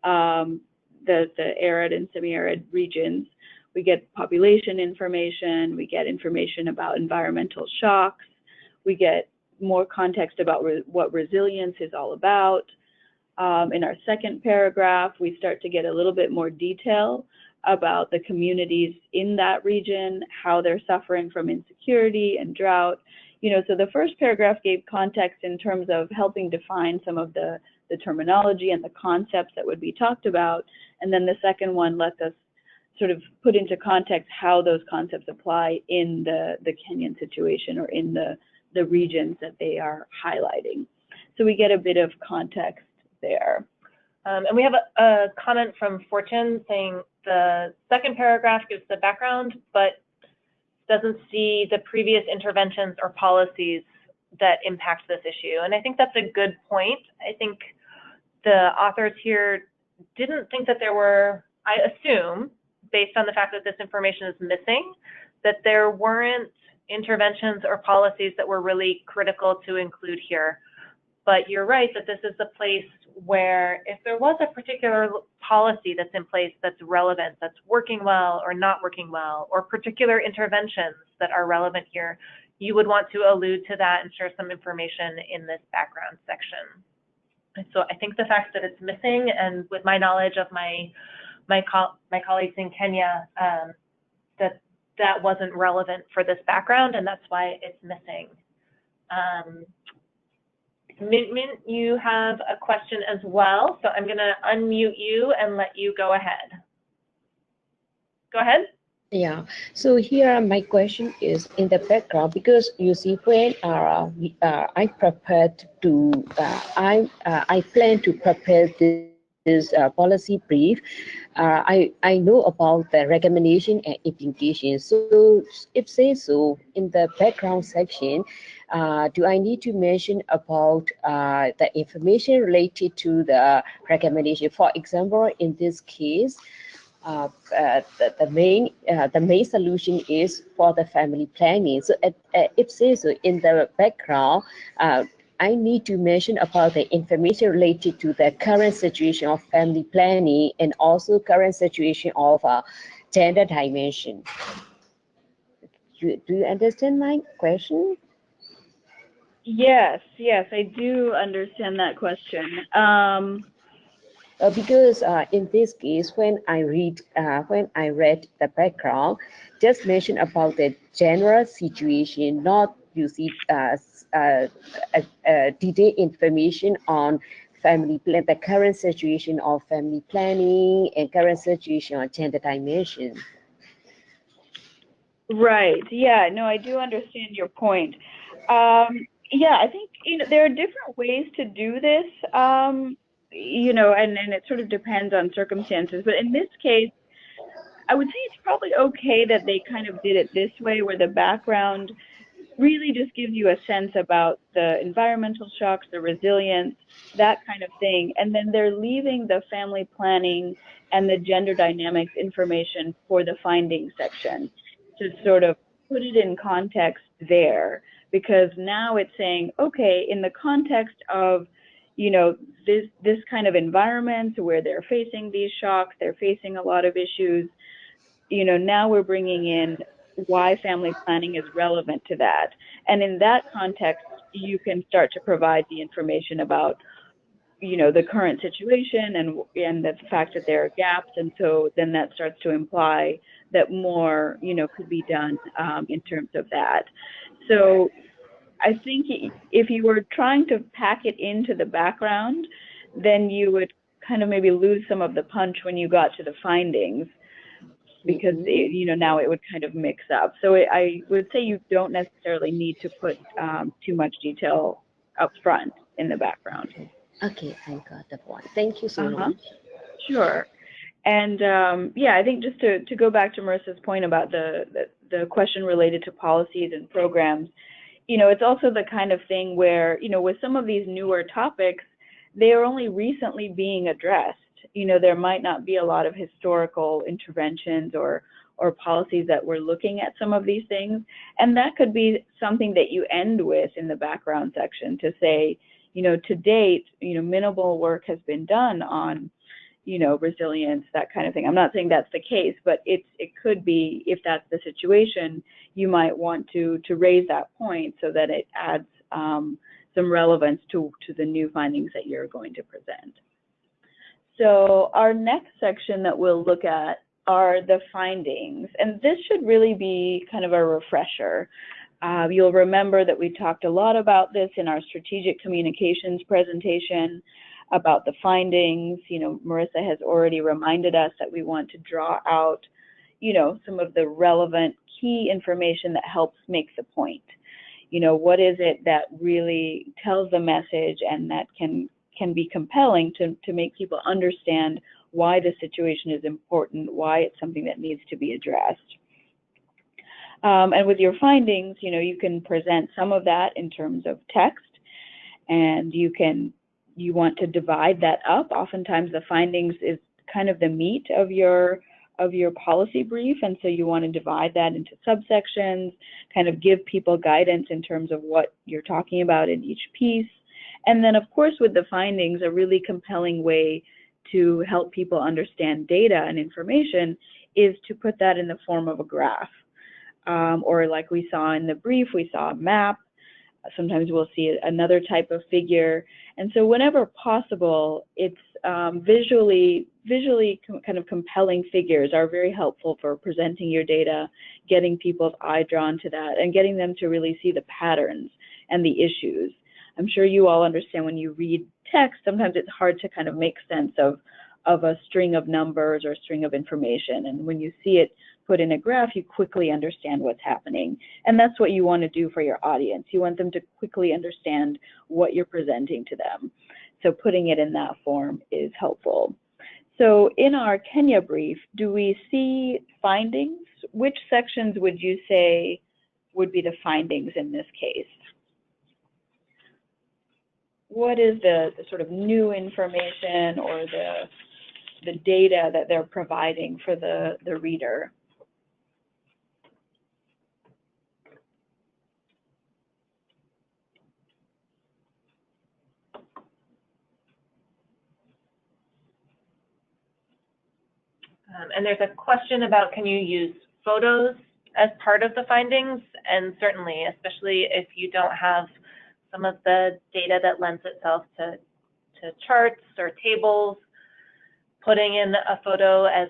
the arid and semi-arid regions. We get population information, we get information about environmental shocks, we get more context about what resilience is all about. In our second paragraph, we start to get a little bit more detail about the communities in that region, how they're suffering from insecurity and drought. You know, so the first paragraph gave context in terms of helping define some of the terminology and the concepts that would be talked about. And then the second one lets us sort of put into context how those concepts apply in the Kenyan situation or in the regions that they are highlighting. So we get a bit of context there. And we have a comment from Fortune saying the second paragraph gives the background, but doesn't see the previous interventions or policies that impact this issue. And I think that's a good point. I think the authors here didn't think that there were, I assume, based on the fact that this information is missing, that there weren't interventions or policies that were really critical to include here. But you're right that this is the place where if there was a particular policy that's in place that's relevant, that's working well or not working well, or particular interventions that are relevant here, you would want to allude to that and share some information in this background section. And so I think the fact that it's missing, and with my knowledge of my colleagues in Kenya, that wasn't relevant for this background, and that's why it's missing. Mint, you have a question as well, so I'm going to unmute you and let you go ahead. Go ahead. Yeah, so here my question is in the background, because you see when I prepared to, I plan to prepare this policy brief, I know about the recommendation and implementation. So if say so in the background section, do I need to mention about the information related to the recommendation? For example, in this case, the main solution is for the family planning. So if say so in the background, I need to mention about the information related to the current situation of family planning and also current situation of gender dimension. Do you understand my question? Yes, I do understand that question. Because in this case, when I read the background, just mention about the general situation, not you see detailed information on family plan, the current situation of family planning and current situation on gender dimension. Right. Yeah. No, I do understand your point. Yeah, I think there are different ways to do this. And it sort of depends on circumstances. But in this case, I would say it's probably okay that they kind of did it this way, where the background really just gives you a sense about the environmental shocks, the resilience, that kind of thing. And then they're leaving the family planning and the gender dynamics information for the findings section to sort of put it in context there. because now it's saying, okay, in the context of, this kind of environment where they're facing these shocks, they're facing a lot of issues, now we're bringing in why family planning is relevant to that. And in that context, you can start to provide the information about, the current situation and the fact that there are gaps. And so then that starts to imply that more, could be done in terms of that. So I think if you were trying to pack it into the background, then you would kind of maybe lose some of the punch when you got to the findings, because now it would kind of mix up. So I would say you don't necessarily need to put too much detail up front in the background. Okay, I got the point. Thank you so much. Sure. And I think just to go back to Marissa's point about the question related to policies and programs, it's also the kind of thing where, with some of these newer topics, they are only recently being addressed. There might not be a lot of historical interventions or policies that we're looking at some of these things. And that could be something that you end with in the background section to say, to date, minimal work has been done on, resilience, that kind of thing. I'm not saying that's the case, but it could be, if that's the situation, you might want to raise that point so that it adds some relevance to the new findings that you're going to present. So our next section that we'll look at are the findings, and this should really be kind of a refresher. You'll remember that we talked a lot about this in our strategic communications presentation about the findings. Marissa has already reminded us that we want to draw out, some of the relevant key information that helps make the point. What is it that really tells the message and that can be compelling to make people understand why the situation is important, why it's something that needs to be addressed. And with your findings, you can present some of that in terms of text, and you want to divide that up. Oftentimes the findings is kind of the meat of your policy brief, and so you want to divide that into subsections, kind of give people guidance in terms of what you're talking about in each piece. And then, of course, with the findings, a really compelling way to help people understand data and information is to put that in the form of a graph. Or like we saw in the brief, we saw a map. Sometimes we'll see another type of figure. And so whenever possible, it's visually kind of compelling figures are very helpful for presenting your data, getting people's eye drawn to that, and getting them to really see the patterns and the issues. I'm sure you all understand when you read text, sometimes it's hard to kind of make sense of a string of numbers or a string of information. And when you see it put in a graph, you quickly understand what's happening. And that's what you want to do for your audience. You want them to quickly understand what you're presenting to them. So putting it in that form is helpful. So in our Kenya brief, do we see findings? Which sections would you say would be the findings in this case? What is the sort of new information or the data that they're providing for the reader? And there's a question about, can you use photos as part of the findings? And certainly, especially if you don't have some of the data that lends itself to charts or tables, putting in a photo as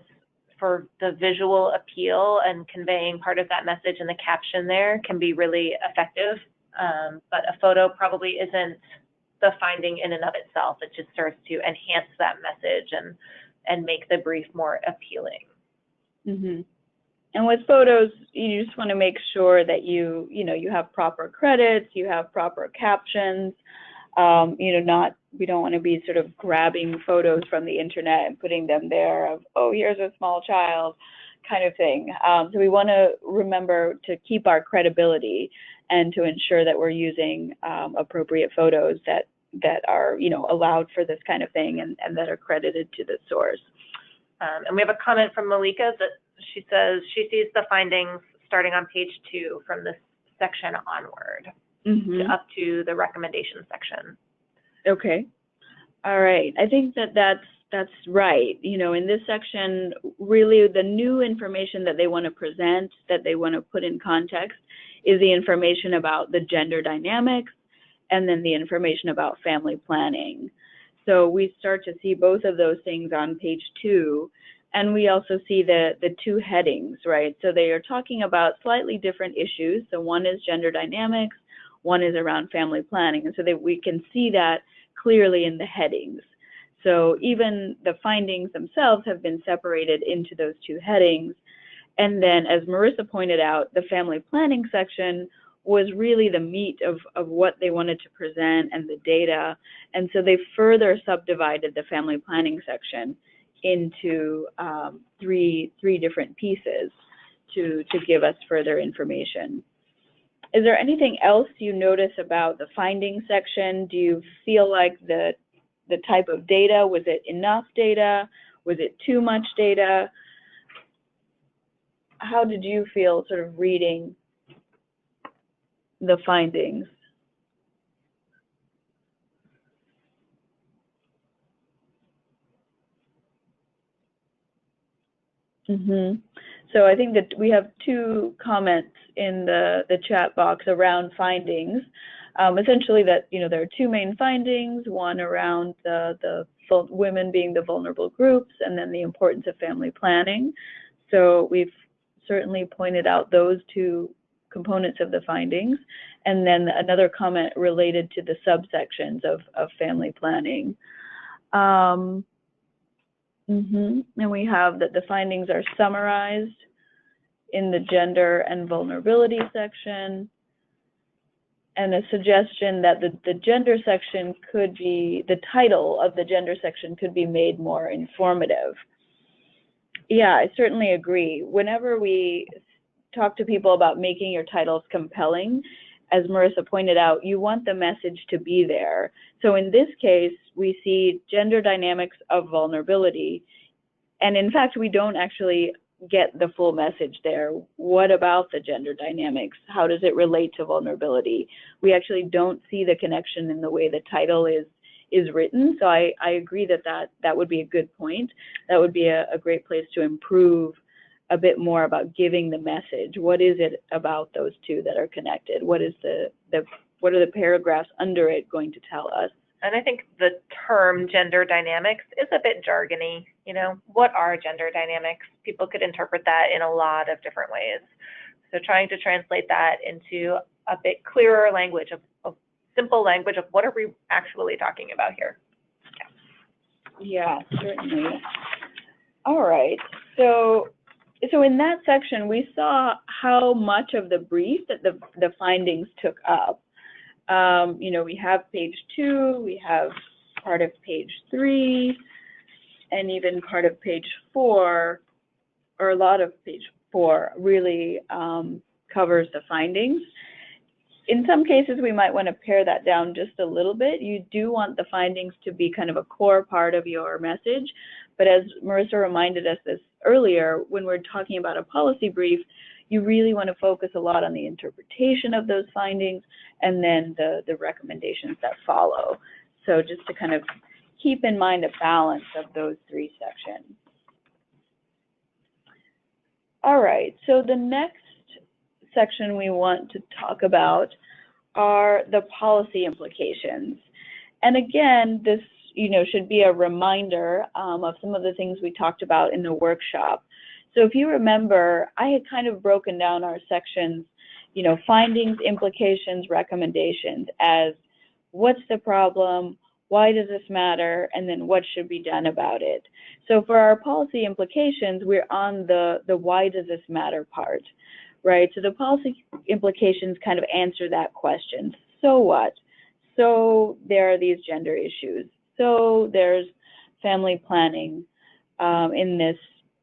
for the visual appeal and conveying part of that message in the caption there can be really effective. But a photo probably isn't the finding in and of itself. It just serves to enhance that message and make the brief more appealing. Mm-hmm. And with photos, you just want to make sure that you have proper credits, you have proper captions. We don't want to be sort of grabbing photos from the internet and putting them there of, oh, here's a small child kind of thing. So we want to remember to keep our credibility and to ensure that we're using appropriate photos that are, allowed for this kind of thing and that are credited to the source. And we have a comment from Malika that she says she sees the findings starting on page 2 from this section onward. up to the recommendation section. Okay. All right. I think that that's right. You know, in this section, really the new information that they want to present, that they want to put in context, is the information about the gender dynamics and then the information about family planning. So we start to see both of those things on page 2. And we also see the two headings, right? So they are talking about slightly different issues. So one is gender dynamics, one is around family planning. And so that we can see that clearly in the headings. So even the findings themselves have been separated into those two headings. And then, as Marissa pointed out, the family planning section was really the meat of what they wanted to present and the data. And so they further subdivided the family planning section into three different pieces to give us further information. Is there anything else you notice about the findings section? Do you feel like the type of data, was it enough data? Was it too much data? How did you feel sort of reading the findings? So I think that we have two comments in the chat box around findings. Essentially that, you know, there are two main findings, one around the women being the vulnerable groups, and then the importance of family planning. So we've certainly pointed out those two components of the findings. And then another comment related to the subsections of family planning. And we have that the findings are summarized in the gender and vulnerability section, and a suggestion that the gender section could be, the title of the gender section could be made more informative. Yeah, I certainly agree. Whenever we talk to people about making your titles compelling, as Marissa pointed out, you want the message to be there. So in this case, we see gender dynamics of vulnerability. And in fact, we don't actually get the full message there. What about the gender dynamics? How does it relate to vulnerability? We actually don't see the connection in the way the title is written. So I agree that would be a good point. That would be a great place to improve a bit more about giving the message. What is it about those two that are connected? What is what are the paragraphs under it going to tell us? And I think the term gender dynamics is a bit jargony. You know, what are gender dynamics? People could interpret that in a lot of different ways. So trying to translate that into a bit clearer language, of simple language of what are we actually talking about here? Yeah, certainly. All right. So in that section, we saw how much of the brief that the findings took up. You know, we have page 2, we have part of page 3, and even part of page 4, or a lot of page 4 really covers the findings. In some cases, we might want to pare that down just a little bit. You do want the findings to be kind of a core part of your message. But as Marissa reminded us this earlier, when we're talking about a policy brief, you really want to focus a lot on the interpretation of those findings and then the recommendations that follow. So just to kind of keep in mind a balance of those three sections. All right, so the next section we want to talk about are the policy implications. And again, this should be a reminder of some of the things we talked about in the workshop. So if you remember, I had kind of broken down our sections, findings, implications, recommendations as what's the problem, why does this matter, and then what should be done about it. So for our policy implications, we're on the why does this matter part, right? So the policy implications kind of answer that question. So what? So there are these gender issues. So there's family planning in this,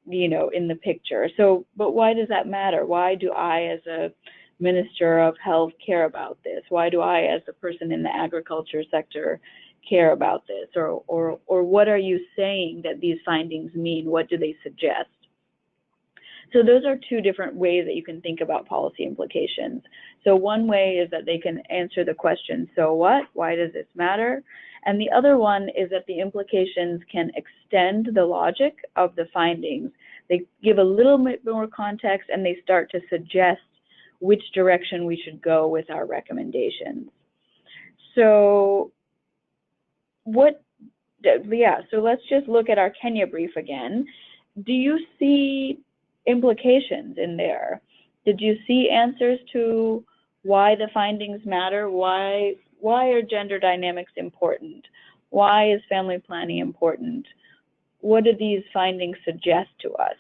in the picture. So, but why does that matter? Why do I, as a Minister of Health, care about this? Why do I, as a person in the agriculture sector, care about this? Or what are you saying that these findings mean? What do they suggest? So those are two different ways that you can think about policy implications. So one way is that they can answer the question, so what? Why does this matter? And the other one is that the implications can extend the logic of the findings. They give a little bit more context and they start to suggest which direction we should go with our recommendations. So so let's just look at our Kenya brief again. Do you see implications in there? Did you see answers to why the findings matter? Why are gender dynamics important? Why is family planning important? What do these findings suggest to us?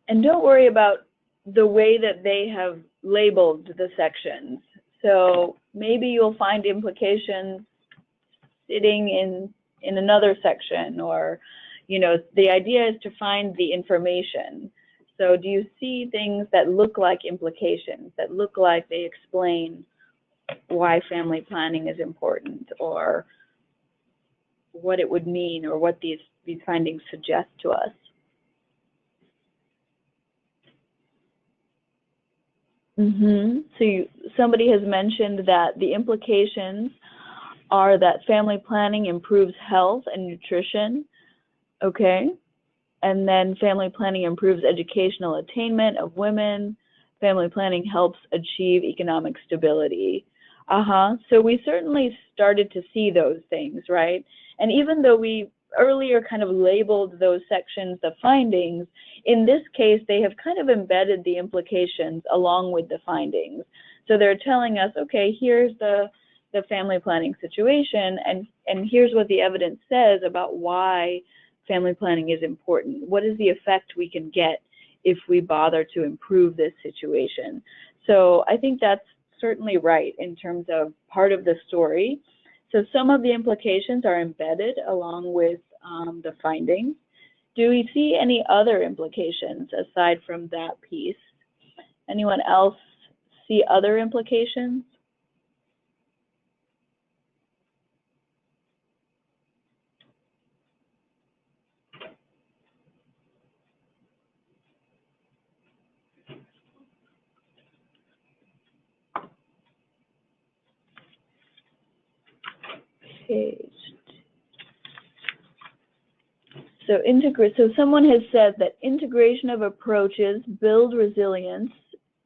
And don't worry about the way that they have labeled the sections. So maybe you'll find implications sitting in another section, or, you know, the idea is to find the information. So do you see things that look like implications, that look like they explain why family planning is important, or what it would mean, or what these findings suggest to us? So somebody has mentioned that the implications are that family planning improves health and nutrition, okay? And then family planning improves educational attainment of women. Family planning helps achieve economic stability. So we certainly started to see those things, right? And even though we earlier kind of labeled those sections the findings, in this case, they have kind of embedded the implications along with the findings. So they're telling us, okay, here's the family planning situation, and here's what the evidence says about why family planning is important. What is the effect we can get if we bother to improve this situation? So I think that's certainly right in terms of part of the story. So some of the implications are embedded along with the findings. Do we see any other implications aside from that piece? Anyone else see other implications? Okay. So someone has said that integration of approaches build resilience,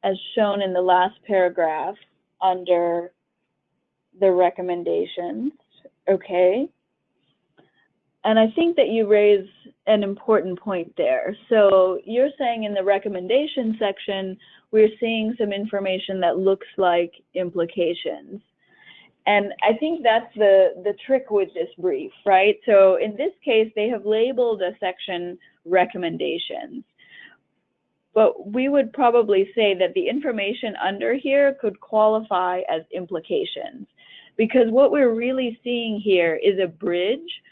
as shown in the last paragraph under the recommendations, okay? And I think that you raise an important point there. So you're saying in the recommendation section, we're seeing some information that looks like implications. And I think that's the trick with this brief, right? So in this case, they have labeled a section recommendations. But we would probably say that the information under here could qualify as implications, because what we're really seeing here is a bridge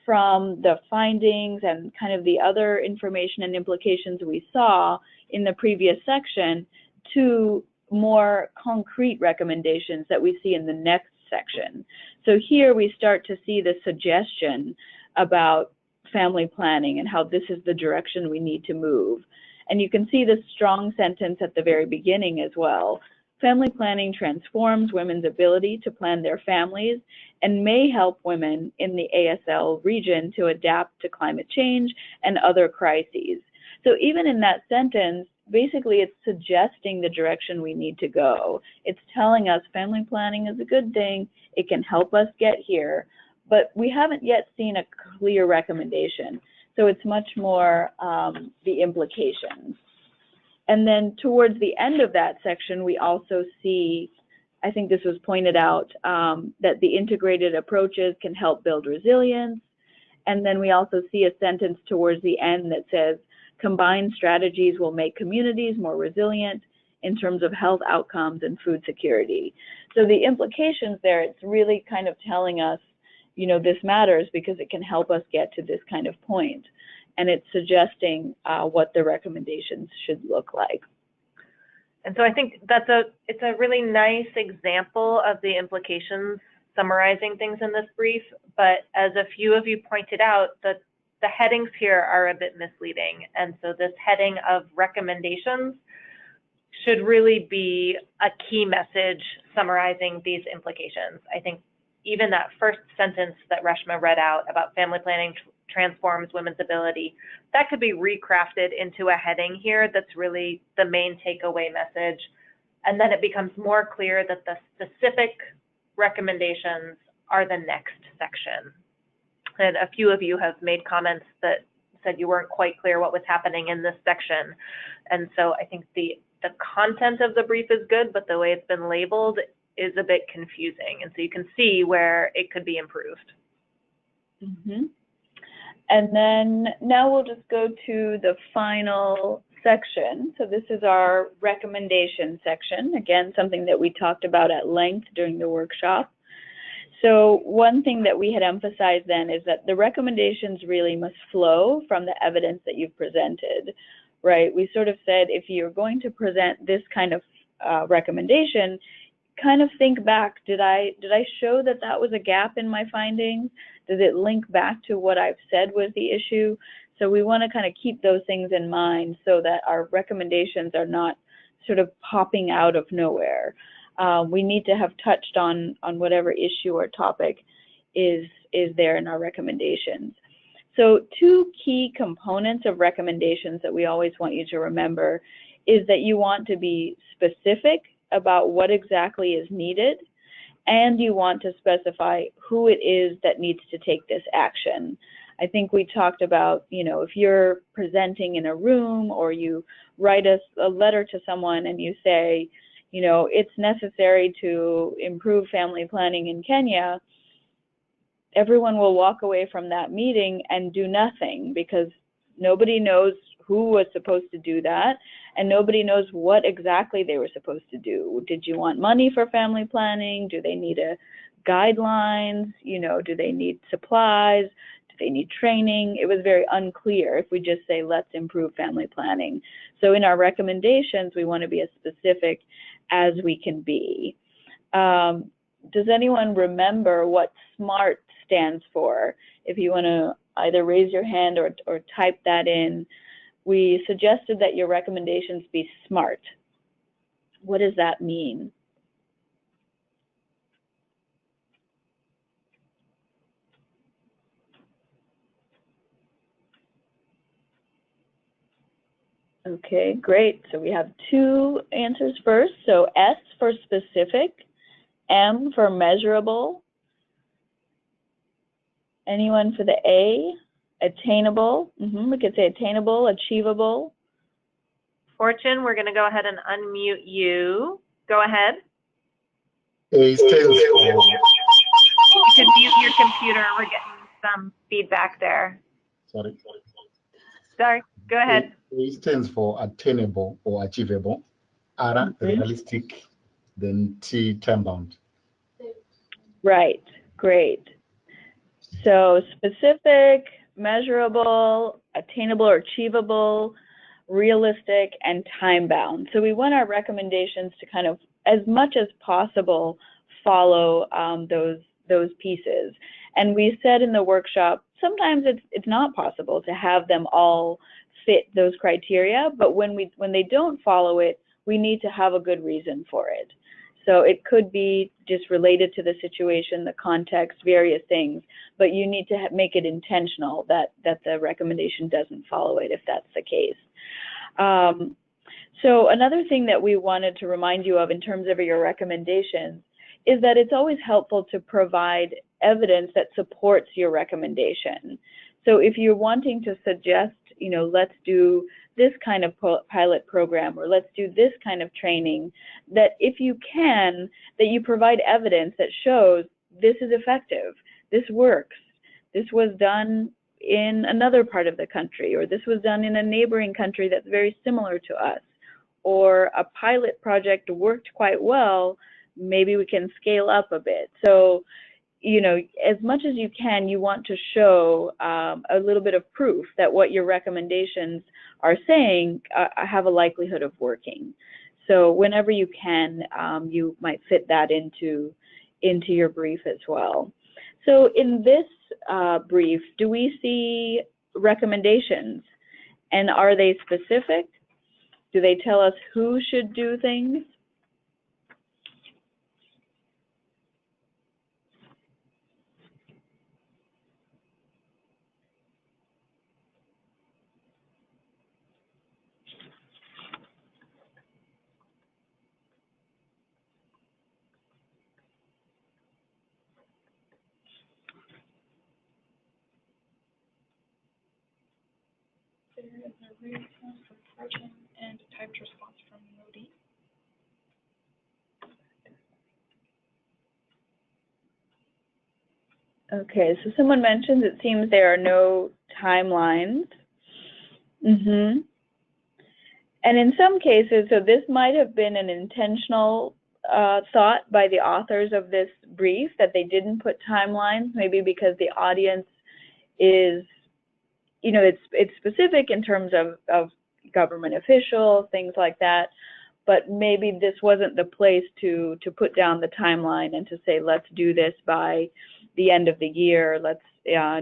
from the findings and kind of the other information and implications we saw in the previous section to more concrete recommendations that we see in the next section. So here we start to see the suggestion about family planning and how this is the direction we need to move. And you can see this strong sentence at the very beginning as well. Family planning transforms women's ability to plan their families and may help women in the ASL region to adapt to climate change and other crises. So even in that sentence, basically it's suggesting the direction we need to go. It's telling us family planning is a good thing, it can help us get here, but we haven't yet seen a clear recommendation. So it's much more the implications. And then towards the end of that section, we also see, I think this was pointed out, that the integrated approaches can help build resilience. And then we also see a sentence towards the end that says, combined strategies will make communities more resilient in terms of health outcomes and food security. So the implications there, it's really kind of telling us, you know, this matters because it can help us get to this kind of point. and it's suggesting what the recommendations should look like. And so I think it's a really nice example of the implications summarizing things in this brief, but as a few of you pointed out, the headings here are a bit misleading. And so this heading of recommendations should really be a key message summarizing these implications. I think even that first sentence that Reshma read out about family planning transforms women's ability, that could be recrafted into a heading here that's really the main takeaway message. And then it becomes more clear that the specific recommendations are the next section. And a few of you have made comments that said you weren't quite clear what was happening in this section. And so I think the content of the brief is good, but the way it's been labeled is a bit confusing. And so you can see where it could be improved. Mm-hmm. And then now we'll just go to the final section. So this is our recommendation section. Again, something that we talked about at length during the workshop. So one thing that we had emphasized then is that the recommendations really must flow from the evidence that you've presented, right? We sort of said if you're going to present this kind of recommendation, kind of think back, did I show that that was a gap in my findings? Does it link back to what I've said was the issue? So we want to kind of keep those things in mind so that our recommendations are not sort of popping out of nowhere. We need to have touched on whatever issue or topic is there in our recommendations. So two key components of recommendations that we always want you to remember is that you want to be specific about what exactly is needed, and you want to specify who it is that needs to take this action. I think we talked about, you know, if you're presenting in a room or you write a letter to someone and you say, you know, it's necessary to improve family planning in Kenya, everyone will walk away from that meeting and do nothing because nobody knows who was supposed to do that, and nobody knows what exactly they were supposed to do. Did you want money for family planning? Do they need guidelines? You know, do they need supplies? Do they need training? It was very unclear if we just say, let's improve family planning. So in our recommendations, we want to be as specific as we can be. Does anyone remember what SMART stands for? If you want to either raise your hand or type that in. We suggested that your recommendations be SMART. What does that mean? Okay, great. So we have two answers first. So S for specific, M for measurable. Anyone for the A? Attainable. We could say attainable, achievable. Fortune, we're going to go ahead and unmute you. Go ahead. A stands for. You can mute your computer. We're getting some feedback there. Sorry. Go ahead. A stands for attainable or achievable. R, realistic. Then T, time-bound. Right. Great. So specific, measurable, attainable or achievable, realistic, and time-bound. So we want our recommendations to kind of, as much as possible, follow those pieces. And we said in the workshop, sometimes it's not possible to have them all fit those criteria, but when they don't follow it, we need to have a good reason for it. So it could be just related to the situation, the context, various things, but you need to make it intentional that the recommendation doesn't follow it if that's the case. So another thing that we wanted to remind you of in terms of your recommendations is that it's always helpful to provide evidence that supports your recommendation. So if you're wanting to suggest, you know, let's do this kind of pilot program, or let's do this kind of training, that if you can, that you provide evidence that shows this is effective, this works, this was done in another part of the country, or this was done in a neighboring country that's very similar to us, or a pilot project worked quite well, maybe we can scale up a bit. So you know, as much as you can, you want to show a little bit of proof that what your recommendations are saying have a likelihood of working. So whenever you can, you might fit that into your brief as well. So in this brief, do we see recommendations? And are they specific? Do they tell us who should do things? There is a response from Sargent and a typed response from Modi. Okay, so someone mentions it seems there are no timelines. And in some cases, so this might have been an intentional thought by the authors of this brief, that they didn't put timelines, maybe because the audience is, you know, it's specific in terms of government officials, things like that, but maybe this wasn't the place to put down the timeline and to say, let's do this by the end of the year, let's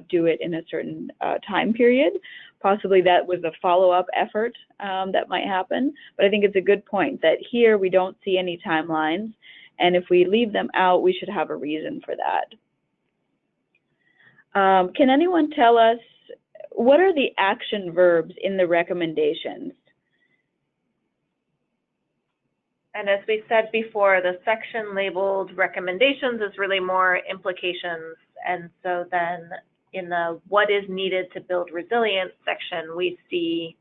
do it in a certain time period. Possibly that was a follow-up effort that might happen, but I think it's a good point that here we don't see any timelines, and if we leave them out, we should have a reason for that. Can anyone tell us, what are the action verbs in the recommendations? And as we said before, the section labeled recommendations is really more implications. And so then in the what is needed to build resilience section, we see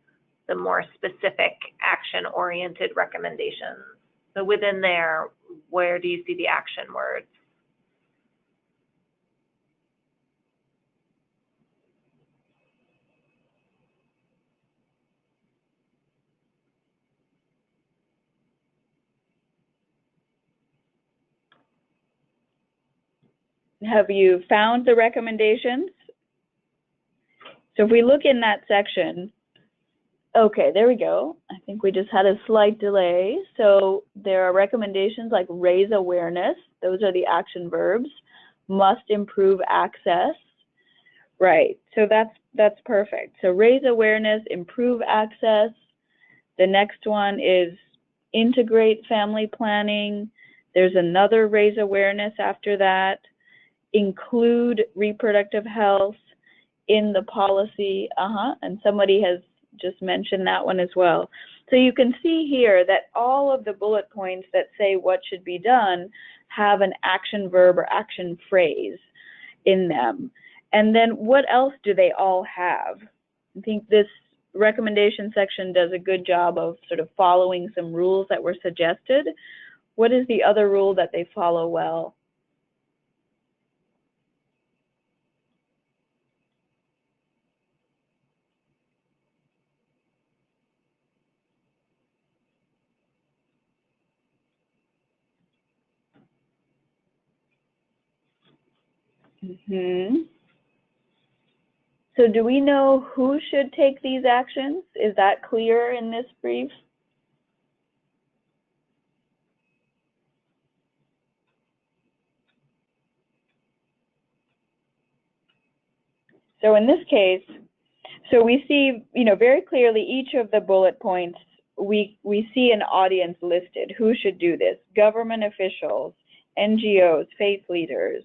the more specific action-oriented recommendations. So within there, where do you see the action words? Have you found the recommendations? So if we look in that section, okay, there we go. I think we just had a slight delay. So there are recommendations like raise awareness. Those are the action verbs. Must improve access. Right, so that's perfect. So raise awareness, improve access. The next one is integrate family planning. There's another raise awareness after that. Include reproductive health in the policy, and somebody has just mentioned that one as well. So you can see here that all of the bullet points that say what should be done have an action verb or action phrase in them. And then what else do they all have? I think this recommendation section does a good job of sort of following some rules that were suggested. What is the other rule that they follow well? So do we know who should take these actions? Is that clear in this brief? So in this case, so we see, you know, very clearly each of the bullet points, we see an audience listed. Who should do this? Government officials, NGOs, faith leaders,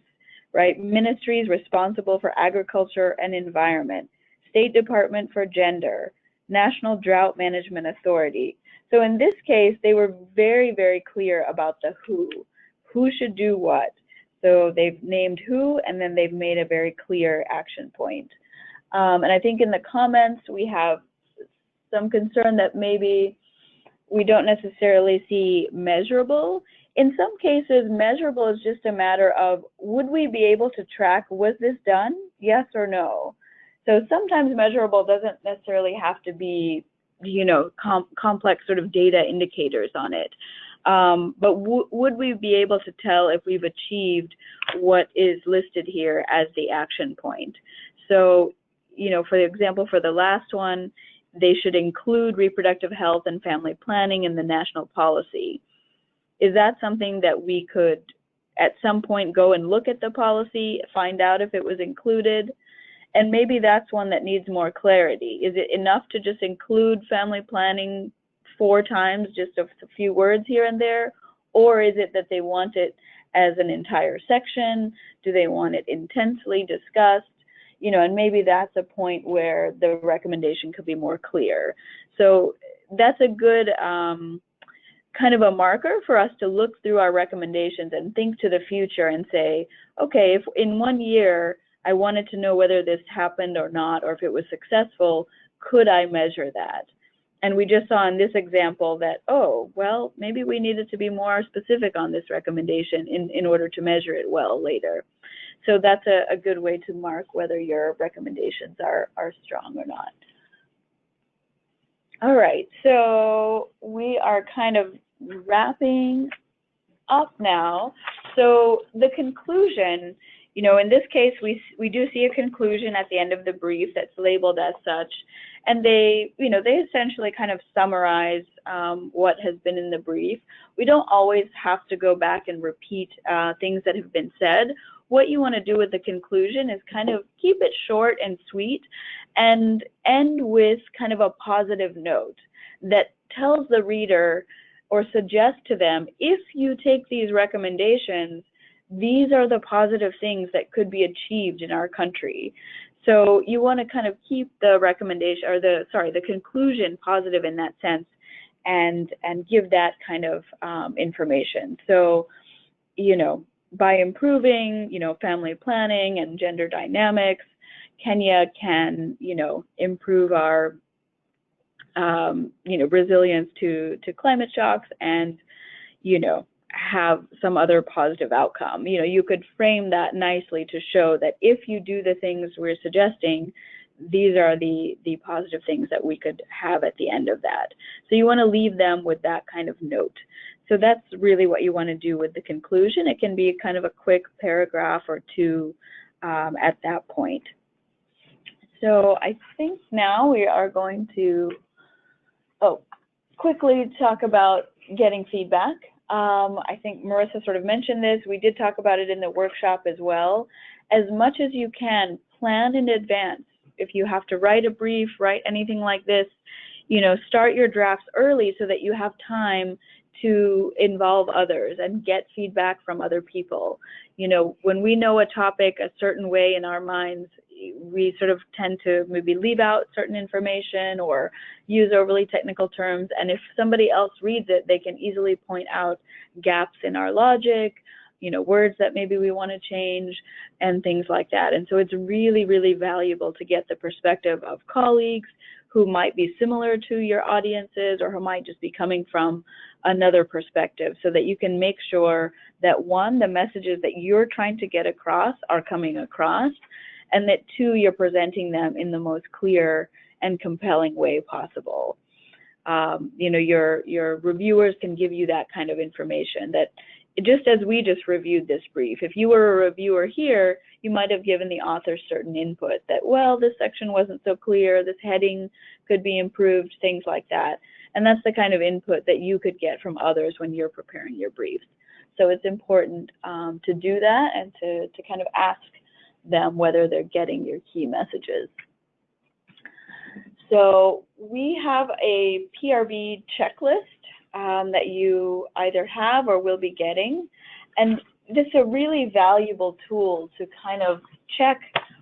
right? Ministries responsible for agriculture and environment, State Department for Gender, National Drought Management Authority. So in this case, they were very, very clear about the who should do what. So they've named who, and then they've made a very clear action point. And I think in the comments, we have some concern that maybe we don't necessarily see measurable. In some cases, measurable is just a matter of, would we be able to track, was this done? Yes or no? So sometimes measurable doesn't necessarily have to be, you know, complex sort of data indicators on it. But would we be able to tell if we've achieved what is listed here as the action point? So, you know, for example, for the last one, they should include reproductive health and family planning in the national policy. Is that something that we could at some point go and look at the policy, find out if it was included? And maybe that's one that needs more clarity. Is it enough to just include family planning 4 times, just a few words here and there? Or is it that they want it as an entire section? Do they want it intensely discussed? You know, and maybe that's a point where the recommendation could be more clear. So that's a good kind of a marker for us to look through our recommendations and think to the future and say, okay, if in 1 year I wanted to know whether this happened or not, or if it was successful, could I measure that? And we just saw in this example that, oh, well, maybe we needed to be more specific on this recommendation in order to measure it well later. So that's a good way to mark whether your recommendations are strong or not. All right, so we are kind of wrapping up now. So the conclusion, you know, in this case, we do see a conclusion at the end of the brief that's labeled as such. And they, you know, they essentially kind of summarize what has been in the brief. We don't always have to go back and repeat things that have been said. What you want to do with the conclusion is kind of keep it short and sweet and end with kind of a positive note that tells the reader or suggests to them, if you take these recommendations, these are the positive things that could be achieved in our country. So you want to kind of keep the recommendation, or the conclusion positive in that sense, and give that kind of information. So, you know, by improving, you know, family planning and gender dynamics, Kenya can, you know, improve our, you know, resilience to climate shocks and, you know, have some other positive outcome. You know, you could frame that nicely to show that if you do the things we're suggesting, these are the positive things that we could have at the end of that. So you want to leave them with that kind of note. So that's really what you want to do with the conclusion. It can be kind of a quick paragraph or two at that point. So I think now we are going to quickly talk about getting feedback. I think Marissa sort of mentioned this. We did talk about it in the workshop as well. As much as you can, plan in advance. If you have to write a brief, write anything like this, you know, start your drafts early so that you have time to involve others and get feedback from other people. You know, when we know a topic a certain way in our minds, we sort of tend to maybe leave out certain information or use overly technical terms. And if somebody else reads it, they can easily point out gaps in our logic, you know, words that maybe we want to change and things like that. And so it's really, really valuable to get the perspective of colleagues who might be similar to your audiences or who might just be coming from another perspective, so that you can make sure that, one, the messages that you're trying to get across are coming across, and that, two, you're presenting them in the most clear and compelling way possible. You know, your reviewers can give you that kind of information, that just as we just reviewed this brief, if you were a reviewer here, you might have given the author certain input that, well, this section wasn't so clear, this heading could be improved, things like that. And that's the kind of input that you could get from others when you're preparing your briefs. So it's important to do that and to kind of ask them whether they're getting your key messages. So we have a PRB checklist that you either have or will be getting. And this is a really valuable tool to kind of check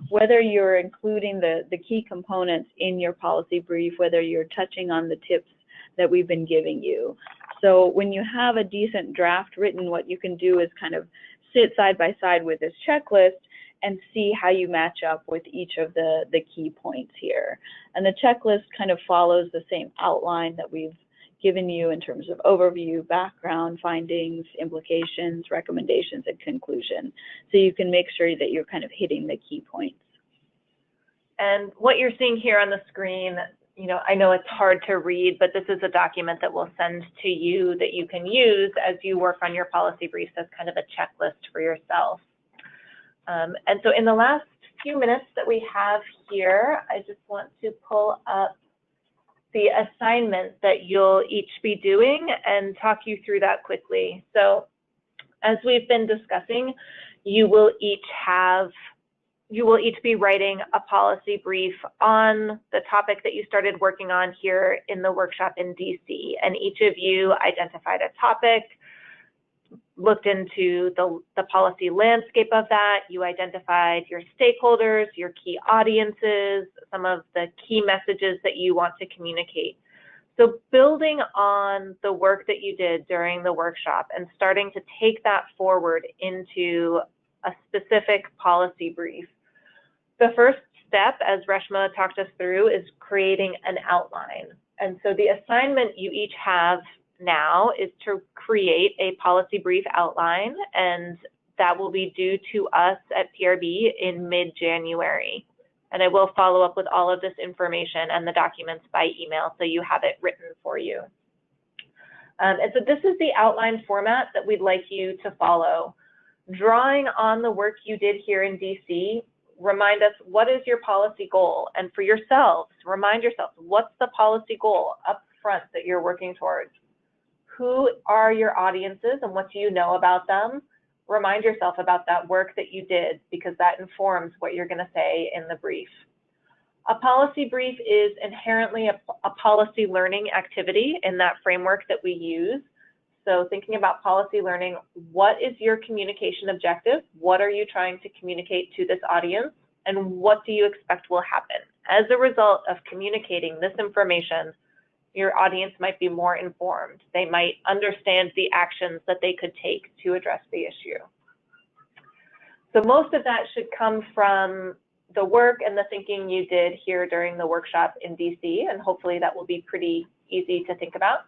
whether you're including the key components in your policy brief, whether you're touching on the tips that we've been giving you. So when you have a decent draft written, what you can do is kind of sit side by side with this checklist and see how you match up with each of the key points here. And the checklist kind of follows the same outline that we've given you in terms of overview, background, findings, implications, recommendations, and conclusion. So you can make sure that you're kind of hitting the key points. And what you're seeing here on the screen, you know, I know it's hard to read, but this is a document that we'll send to you that you can use as you work on your policy briefs as kind of a checklist for yourself. And so in the last few minutes that we have here, I just want to pull up the assignment that you'll each be doing and talk you through that quickly. So as we've been discussing, you will each be writing a policy brief on the topic that you started working on here in the workshop in DC. And each of you identified a topic, looked into the policy landscape of that. You identified your stakeholders, your key audiences, some of the key messages that you want to communicate. So building on the work that you did during the workshop and starting to take that forward into a specific policy brief. The first step, as Reshma talked us through, is creating an outline. And so the assignment you each have now is to create a policy brief outline, and that will be due to us at PRB in mid-January. And I will follow up with all of this information and the documents by email so you have it written for you. And so this is the outline format that we'd like you to follow. Drawing on the work you did here in DC, remind us, what is your policy goal? And for yourselves, remind yourselves, what's the policy goal up front that you're working towards? Who are your audiences and what do you know about them? Remind yourself about that work that you did, because that informs what you're going to say in the brief. A policy brief is inherently a policy learning activity in that framework that we use. So thinking about policy learning, what is your communication objective? What are you trying to communicate to this audience? And what do you expect will happen? As a result of communicating this information, your audience might be more informed. They might understand the actions that they could take to address the issue. So most of that should come from the work and the thinking you did here during the workshop in DC, and hopefully that will be pretty easy to think about.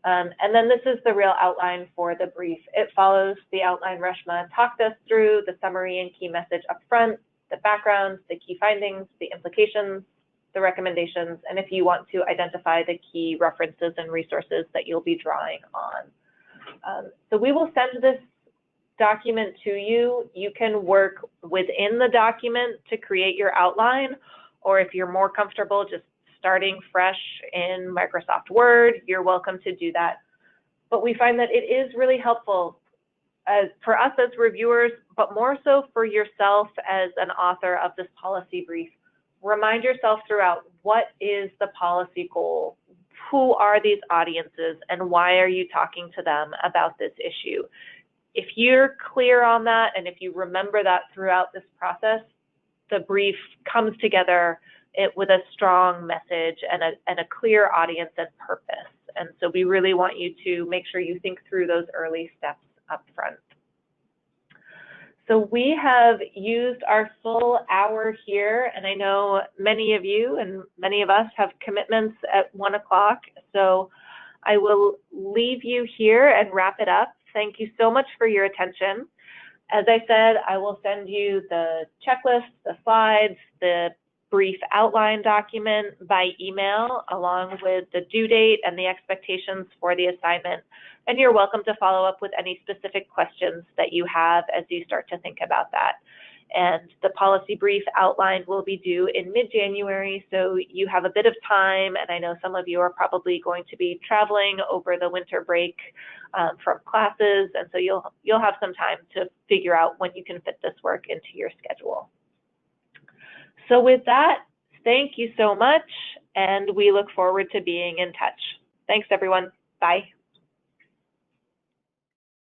And then this is the real outline for the brief. It follows the outline Reshma talked us through, the summary and key message up front, the background, the key findings, the implications, the recommendations, and if you want to identify the key references and resources that you'll be drawing on. So we will send this document to you. You can work within the document to create your outline, or if you're more comfortable just starting fresh in Microsoft Word, you're welcome to do that. But we find that it is really helpful for us as reviewers, but more so for yourself as an author of this policy brief. Remind yourself throughout, what is the policy goal? Who are these audiences and why are you talking to them about this issue? If you're clear on that and if you remember that throughout this process, the brief comes together with a strong message and a clear audience and purpose. And so we really want you to make sure you think through those early steps up front. So we have used our full hour here, and I know many of you and many of us have commitments at 1 o'clock. So I will leave you here and wrap it up. Thank you so much for your attention. As I said, I will send you the checklist, the slides, the brief outline document by email, along with the due date and the expectations for the assignment. And you're welcome to follow up with any specific questions that you have as you start to think about that. And the policy brief outline will be due in mid-January, so you have a bit of time, and I know some of you are probably going to be traveling over the winter break from classes, and so you'll have some time to figure out when you can fit this work into your schedule. So with that, thank you so much, and we look forward to being in touch. Thanks, everyone. Bye.